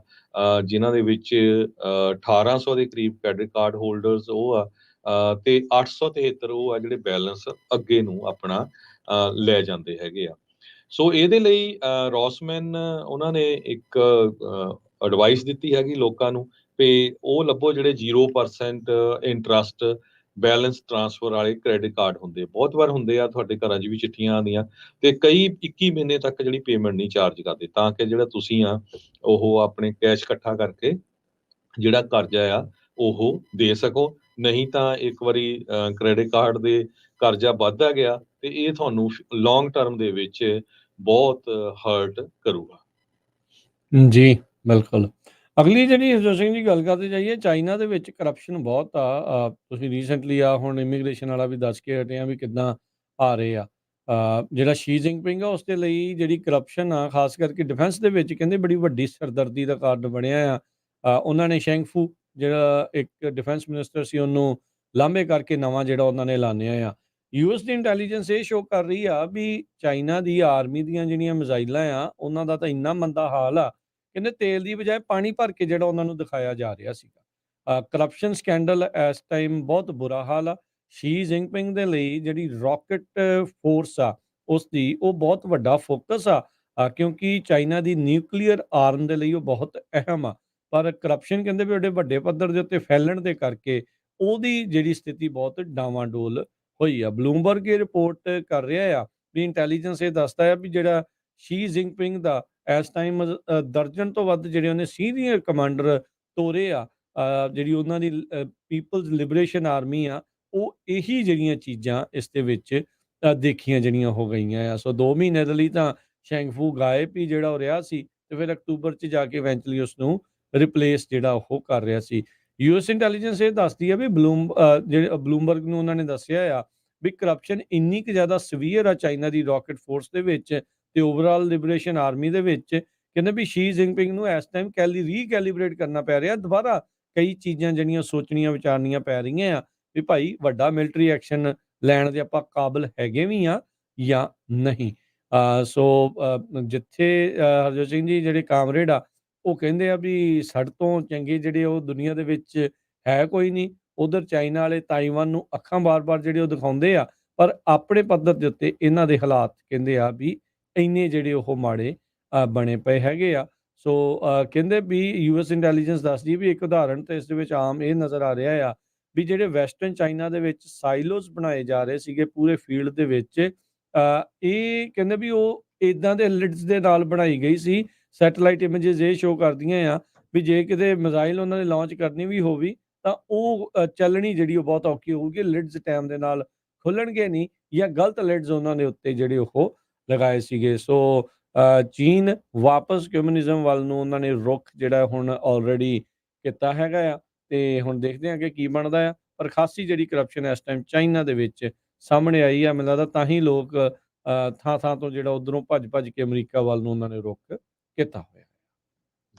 ਜਿਨ੍ਹਾਂ ਦੇ ਵਿੱਚ 1800 ਦੇ ਕਰੀਬ ਕ੍ਰੈਡਿਟ ਕਾਰਡ ਹੋਲਡਰਸ ਉਹ ਆ, ਤੇ 873 ਉਹ ਆ ਜਿਹੜੇ ਬੈਲੈਂਸ ਅੱਗੇ ਨੂੰ ਆਪਣਾ ਲੈ ਜਾਂਦੇ ਹੈਗੇ ਆ। ਸੋ ਇਹਦੇ ਲਈ ਰੋਸਮੈਨ ਉਹਨਾਂ ਨੇ ਇੱਕ ਐਡਵਾਈਸ ਦਿੱਤੀ ਹੈਗੀ ਲੋਕਾਂ ਨੂੰ ਵੀ ਉਹ ਲੱਭੋ ਜਿਹੜੇ 0% ਇੰਟਰਸਟ ਬੈਲੈਂਸ ਟ੍ਰਾਂਸਫਰ ਵਾਲੇ ਕ੍ਰੈਡਿਟ ਕਾਰਡ ਹੁੰਦੇ। ਬਹੁਤ ਵਾਰ ਹੁੰਦੇ ਆ, ਤੁਹਾਡੇ ਘਰਾਂ 'ਚ ਵੀ ਚਿੱਠੀਆਂ ਆਉਂਦੀਆਂ, ਤੇ ਕਈ 21 ਮਹੀਨੇ ਤੱਕ ਜਿਹੜੀ ਪੇਮੈਂਟ ਨਹੀਂ ਚਾਰਜ ਕਰਦੇ, ਤਾਂ ਕਿ ਜਿਹੜਾ ਤੁਸੀਂ ਆ ਉਹ ਆਪਣੇ ਕੈਸ਼ ਇਕੱਠਾ ਕਰਕੇ ਜਿਹੜਾ ਕਰਜ਼ਾ ਆ ਉਹ ਦੇ ਸਕੋ। ਨਹੀਂ ਤਾਂ ਇੱਕ ਵਾਰੀ ਕ੍ਰੈਡਿਟ ਕਾਰਡ ਦੇ ਕਰਜ਼ਾ ਵੱਧਦਾ ਗਿਆ ਤੇ ਇਹ ਤੁਹਾਨੂੰ ਲੌਂਗ ਟਰਮ ਦੇ ਵਿੱਚ ਬਹੁਤ ਹਰਟ ਕਰੂਗਾ। ਜੀ, ਬਿਲਕੁਲ। ਅਗਲੀ ਜਿਹੜੀ ਹਰਜੋਤ ਸਿੰਘ ਜੀ ਗੱਲ ਕਰਦੇ ਜਾਈਏ, ਚਾਈਨਾ ਦੇ ਵਿੱਚ ਕਰਪਸ਼ਨ ਬਹੁਤ ਆ। ਤੁਸੀਂ ਰੀਸੈਂਟਲੀ ਹੁਣ ਇਮੀਗ੍ਰੇਸ਼ਨ ਵਾਲਾ ਵੀ ਦੱਸ ਕੇ ਹਟੇ ਆ ਵੀ ਕਿੱਦਾਂ ਆ ਰਹੇ ਆ। ਜਿਹੜਾ ਸ਼ੀ ਜਿਨਪਿੰਗ ਆ ਉਸ ਦੇ ਲਈ ਜਿਹੜੀ ਕਰਪਸ਼ਨ ਆ, ਖਾਸ ਕਰਕੇ ਡਿਫੈਂਸ ਦੇ ਵਿੱਚ ਕਹਿੰਦੇ ਬੜੀ ਵੱਡੀ ਸਿਰਦਰਦੀ ਦਾ ਕਾਰਨ ਬਣਿਆ ਆ। ਉਹਨਾਂ ਨੇ ਸ਼ੈਂਗਫੂ ਜਿਹੜਾ ਇੱਕ ਡਿਫੈਂਸ ਮਿਨਿਸਟਰ ਸੀ ਉਹਨੂੰ ਲਾਂਭੇ ਕਰਕੇ ਨਵਾਂ ਜਿਹੜਾ ਉਹਨਾਂ ਨੇ ਐਲਾਨਿਆ ਆ। ਯੂਐਸ ਦੀ ਇੰਟੈਲੀਜੈਂਸ ਇਹ ਸ਼ੋਅ ਕਰ ਰਹੀ ਆ ਵੀ ਚਾਈਨਾ ਦੀ ਆਰਮੀ ਦੀਆਂ ਜਿਹੜੀਆਂ ਮਿਜ਼ਾਈਲਾਂ ਆ ਉਹਨਾਂ ਦਾ ਤਾਂ ਇੰਨਾ ਮੰਦਾ ਹਾਲ ਆ, ਕਹਿੰਦੇ ਤੇਲ ਦੀ ਬਜਾਏ ਪਾਣੀ ਭਰ ਕੇ ਜਿਹੜਾ ਉਹਨਾਂ ਨੂੰ ਦਿਖਾਇਆ ਜਾ ਰਿਹਾ ਸੀਗਾ। ਕਰਪਸ਼ਨ ਸਕੈਂਡਲ ਇਸ ਟਾਈਮ ਬਹੁਤ ਬੁਰਾ ਹਾਲ ਆ। ਸ਼ੀ ਜਿਨਪਿੰਗ ਦੇ ਲਈ ਜਿਹੜੀ ਰਾਕਟ ਫੋਰਸ ਆ ਉਸ ਦੀ ਉਹ ਬਹੁਤ ਵੱਡਾ ਫੋਕਸ ਆ, ਕਿਉਂਕਿ ਚਾਈਨਾ ਦੀ ਨਿਊਕਲੀਅਰ ਆਰਮ ਦੇ ਲਈ ਉਹ ਬਹੁਤ ਅਹਿਮ ਆ। ਪਰ ਕਰਪਸ਼ਨ ਕਹਿੰਦੇ ਵੀ ਉਹਦੇ ਵੱਡੇ ਪੱਧਰ ਦੇ ਉੱਤੇ ਫੈਲਣ ਦੇ ਕਰਕੇ ਉਹਦੀ ਜਿਹੜੀ ਸਥਿਤੀ ਬਹੁਤ ਡਾਵਾਂਡੋਲ ਹੋਈ ਆ। ਬਲੂਮਬਰਗ ਇਹ ਰਿਪੋਰਟ ਕਰ ਰਿਹਾ ਆ ਵੀ ਇੰਟੈਲੀਜੈਂਸ ਇਹ ਦੱਸਦਾ ਆ ਵੀ ਜਿਹੜਾ ਸ਼ੀ ਜਿਨਪਿੰਗ ਦਾ ਇਸ ਟਾਈਮ ਦਰਜਨ ਤੋਂ ਵੱਧ ਜਿਹੜੇ ਉਹਨੇ ਸੀਨੀਅਰ ਕਮਾਂਡਰ ਤੋਰੇ ਆ, ਜਿਹੜੀ ਉਹਨਾਂ ਦੀ ਪੀਪਲਜ਼ ਲਿਬਰੇਸ਼ਨ ਆਰਮੀ ਆ, ਉਹ ਇਹੀ ਜਿਹੜੀਆਂ ਚੀਜ਼ਾਂ ਇਸ ਦੇ ਵਿੱਚ ਦੇਖੀਆਂ ਜਿਹੜੀਆਂ ਹੋ ਗਈਆਂ ਆ। ਸੋ 2 ਮਹੀਨੇ ਦੇ ਲਈ ਤਾਂ ਸ਼ੈਂਗਫੂ ਗਾਇਬ ਹੀ ਜਿਹੜਾ ਉਹ ਰਿਹਾ ਸੀ, ਤੇ ਫਿਰ ਅਕਤੂਬਰ 'ਚ ਜਾ ਕੇ ਇਵੈਂਚੁਅਲੀ ਉਸਨੂੰ ਰਿਪਲੇਸ ਜਿਹੜਾ ਉਹ ਕਰ ਰਿਹਾ ਸੀ। ਯੂਐਸ ਇੰਟੈਲੀਜੈਂਸ ਇਹ ਦੱਸਦੀ ਆ ਵੀ ਜਿਹੜੇ ਬਲੂਮਬਰਗ ਨੂੰ ਉਹਨਾਂ ਨੇ ਦੱਸਿਆ ਆ ਵੀ ਕਰਪਸ਼ਨ ਇੰਨੀ ਕੁ ਜ਼ਿਆਦਾ ਸਵੀਅਰ ਆ ਚਾਈਨਾ ਦੀ ਰਾਕਟ ਫੋਰਸ ਦੇ ਵਿੱਚ ਤੇ ਓਵਰਆਲ ਲਿਬਰੇਸ਼ਨ ਆਰਮੀ ਦੇ ਵਿੱਚ, ਕਹਿੰਦੇ ਵੀ ਸ਼ੀ ਜਿਨਪਿੰਗ ਨੂੰ ਇਸ ਟਾਈਮ ਰੀਕੈਲੀਬ੍ਰੇਟ ਕਰਨਾ ਪੈ ਰਿਹਾ ਦੁਬਾਰਾ। ਕਈ ਚੀਜ਼ਾਂ ਜਿਹੜੀਆਂ ਸੋਚਣੀਆਂ ਵਿਚਾਰਨੀਆਂ ਪੈ ਰਹੀਆਂ ਆ ਵੀ ਭਾਈ ਵੱਡਾ ਮਿਲਟਰੀ ਐਕਸ਼ਨ ਲੈਣ ਦੇ ਆਪਾਂ ਕਾਬਲ ਹੈਗੇ ਵੀ ਆ ਜਾਂ ਨਹੀਂ। ਸੋ ਜਿੱਥੇ ਹਰਜੋਤ ਸਿੰਘ ਜੀ ਜਿਹੜੇ ਕਾਮਰੇਡ ਆ ਉਹ ਕਹਿੰਦੇ ਆ ਵੀ ਸਾਡੇ ਤੋਂ ਚੰਗੇ ਜਿਹੜੇ ਉਹ ਦੁਨੀਆ ਦੇ ਵਿੱਚ ਹੈ ਕੋਈ ਨਹੀਂ। ਉਧਰ ਚਾਈਨਾ ਵਾਲੇ ਤਾਈਵਾਨ ਨੂੰ ਅੱਖਾਂ ਬਾਰ-ਬਾਰ ਜਿਹੜੇ ਉਹ ਦਿਖਾਉਂਦੇ ਆ, ਪਰ ਆਪਣੇ ਪੱਧਰ ਦੇ ਉੱਤੇ ਇਹਨਾਂ ਦੇ ਹਾਲਾਤ ਕਹਿੰਦੇ ਆ ਵੀ ਇੰਨੇ ਜਿਹੜੇ ਉਹ ਮਾੜੇ ਬਣੇ ਪਏ ਹੈਗੇ ਆ। ਸੋ ਕਹਿੰਦੇ ਵੀ ਯੂਐਸ ਇੰਟੈਲੀਜੈਂਸ ਦੱਸਦੀ ਵੀ ਇੱਕ ਉਦਾਹਰਨ ਤੇ ਇਸ ਦੇ ਵਿੱਚ ਆਮ ਇਹ ਨਜ਼ਰ ਆ ਰਿਹਾ ਆ ਵੀ ਜਿਹੜੇ ਵੈਸਟਰਨ ਚਾਈਨਾ ਦੇ ਵਿੱਚ ਸਾਈਲੋਜ਼ ਬਣਾਏ ਜਾ ਰਹੇ ਸੀਗੇ ਪੂਰੇ ਫੀਲਡ ਦੇ ਵਿੱਚ, ਇਹ ਕਹਿੰਦੇ ਵੀ ਉਹ ਇਦਾਂ ਦੇ ਲਿਡਸ ਦੇ ਨਾਲ ਬਣਾਈ ਗਈ ਸੀ। ਸੈਟੇਲਾਈਟ ਇਮੇजेस ਇਹ ਸ਼ੋਅ ਕਰਦੀਆਂ ਆ ਵੀ ਜੇ ਕਿਤੇ ਮਿਜ਼ਾਈਲ ਉਹਨਾਂ ਨੇ ਲਾਂਚ ਕਰਨੀ ਵੀ ਹੋਵੇ ਤਾਂ ਉਹ ਚੱਲਣੀ ਜਿਹੜੀ ਉਹ ਬਹੁਤ ਔਖੀ ਹੋਊਗੀ। ਲਿਡਸ ਟਾਈਮ ਦੇ ਨਾਲ ਖੁੱਲਣਗੇ ਨਹੀਂ, ਜਾਂ ਗਲਤ ਲਿਡਸ ਉਹਨਾਂ ਦੇ ਉੱਤੇ ਜਿਹੜੇ ਉਹ ਲਗਾਏ ਸੀਗੇ। ਸੋ ਚੀਨ ਵਾਪਸ ਕਮਿਊਨਿਜ਼ਮ ਵੱਲ ਨੂੰ ਉਹਨਾਂ ਨੇ ਰੁਖ ਜਿਹੜਾ ਹੁਣ ਆਲਰੇਡੀ ਕੀਤਾ ਹੈਗਾ ਆ, ਤੇ ਹੁਣ ਦੇਖਦੇ ਹਾਂ ਕਿ ਕੀ ਬਣਦਾ ਆ। ਪਰ ਖਾਸੀ ਜਿਹੜੀ ਕਰਪਸ਼ਨ ਇਸ ਟਾਈਮ ਚਾਈਨਾ ਦੇ ਵਿੱਚ ਸਾਹਮਣੇ ਆਈ ਆ, ਮੈਨੂੰ ਲੱਗਦਾ ਤਾਂ ਹੀ ਲੋਕ ਥਾਂ ਥਾਂ ਤੋਂ ਜਿਹੜਾ ਉਧਰੋਂ ਭੱਜ ਕੇ ਅਮਰੀਕਾ ਵੱਲ ਨੂੰ ਉਹਨਾਂ ਨੇ ਰੁਖ ਕੀਤਾ ਹੋਇਆ।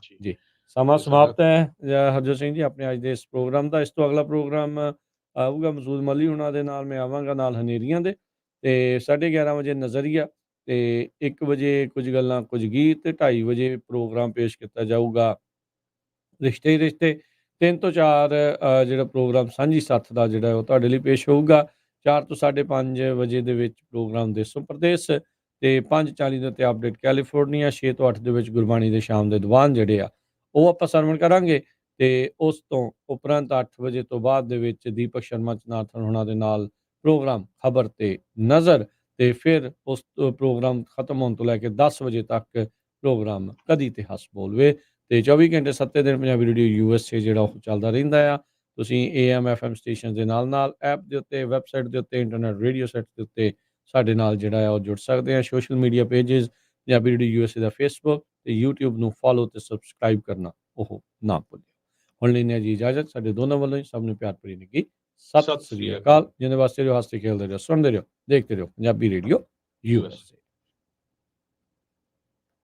ਜੀ ਜੀ, ਸਮਾਂ ਤੇ ਸਾਡਾ ਸਮਾਪਤ ਹੈ ਹਰਜੋਤ ਸਿੰਘ ਜੀ ਆਪਣੇ ਅੱਜ ਦੇ ਇਸ ਪ੍ਰੋਗਰਾਮ ਦਾ। ਇਸ ਤੋਂ ਅਗਲਾ ਪ੍ਰੋਗਰਾਮ ਆਊਗਾ ਮਸੂਦ ਮਲੀ ਉਹਨਾਂ ਦੇ ਨਾਲ, ਮੈਂ ਆਵਾਂਗਾ ਨਾਲ ਹਨੇਰੀਆਂ ਦੇ, ਤੇ 11:30 ਵਜੇ ਨਜ਼ਰੀਆ, ਤੇ 1 ਵਜੇ ਕੁਝ ਗੱਲਾਂ ਕੁਝ ਗੀਤ, ਤੇ 2:30 ਵਜੇ ਪ੍ਰੋਗਰਾਮ ਪੇਸ਼ ਕੀਤਾ ਜਾਊਗਾ ਰਿਸ਼ਤੇ ਹੀ ਰਿਸ਼ਤੇ। 3 ਤੋਂ 4 ਜਿਹੜਾ ਪ੍ਰੋਗਰਾਮ ਸਾਂਝੀ ਸੱਥ ਦਾ ਜਿਹੜਾ ਉਹ ਤੁਹਾਡੇ ਲਈ ਪੇਸ਼ ਹੋਊਗਾ। 4 ਤੋਂ 5:30 ਵਜੇ ਦੇ ਵਿੱਚ ਪ੍ਰੋਗਰਾਮ ਦੇਸੋ ਪ੍ਰਦੇਸ਼, ਤੇ 5:40 ਦੇ ਉੱਤੇ ਅਪਡੇਟ ਕੈਲੀਫੋਰਨੀਆ, 6 ਤੋਂ 8 ਦੇ ਵਿੱਚ ਗੁਰਬਾਣੀ ਦੇ ਸ਼ਾਮ ਦੇ ਦੀਵਾਨ ਜਿਹੜੇ ਆ ਉਹ ਆਪਾਂ ਸਰਵਣ ਕਰਾਂਗੇ। ਤੇ ਉਸ ਤੋਂ ਉਪਰੰਤ 8 ਵਜੇ ਤੋਂ ਬਾਅਦ ਦੇ ਵਿੱਚ ਦੀਪਕ ਸ਼ਰਮਾ ਚਨਾਥਨ ਹੋਣਾ ਦੇ ਨਾਲ ਪ੍ਰੋਗਰਾਮ ਖਬਰ ਤੇ ਨਜ਼ਰ, ਤੇ ਫਿਰ ਉਸ ਪ੍ਰੋਗਰਾਮ ਖਤਮ ਹੋਣ ਤੋਂ ਲੈ ਕੇ 10 ਵਜੇ ਤੱਕ ਪ੍ਰੋਗਰਾਮ ਕਦੀ ਤੇ ਹੱਸ ਬੋਲਵੇ, ਤੇ 24 ਘੰਟੇ 7 ਦਿਨ ਪੰਜਾਬੀ ਰੇਡੀਓ USA ਜਿਹੜਾ ਉਹ ਚੱਲਦਾ ਰਹਿੰਦਾ ਆ। ਤੁਸੀਂ AM FM ਸਟੇਸ਼ਨ ਦੇ ਨਾਲ ਐਪ ਦੇ ਉੱਤੇ, ਵੈਬਸਾਈਟ ਦੇ ਉੱਤੇ, ਇੰਟਰਨੈਟ ਰੇਡੀਓ ਸੈਟ ਦੇ ਉੱਤੇ ਸਾਡੇ ਨਾਲ ਜਿਹੜਾ ਆ ਉਹ ਜੁੜ ਸਕਦੇ ਆ। Social media pages Punjabi radio USA ਦਾ ਫੇਸਬੁੱਕ ਤੇ YouTube ਨੂੰ ਫੋਲੋ ਤੇ ਸਬਸਕ੍ਰਾਈਬ ਕਰਨਾ ਉਹ ਨਾ ਭੁੱਲਿਓ। ਹੁਣ ਲੈਣੇ ਜੀ ਇਜਾਜ਼ਤ, ਸਾਡੇ ਦੋਨਾਂ ਵੱਲੋਂ ਹੀ ਸਭ ਨੂੰ ਪਿਆਰ ਭਰੀ ਨਿੱਘੀ ਸਤਿ ਸ੍ਰੀ ਅਕਾਲ। ਜਿਹਦੇ ਵਾਸਤੇ ਜੋ ਹੱਸਦੇ ਖੇਲਦੇ ਰਹੋ, ਸੁਣਦੇ ਰਹੋ, ਦੇਖਦੇ ਰਹੋ ਪੰਜਾਬੀ ਰੇਡੀਓ USA।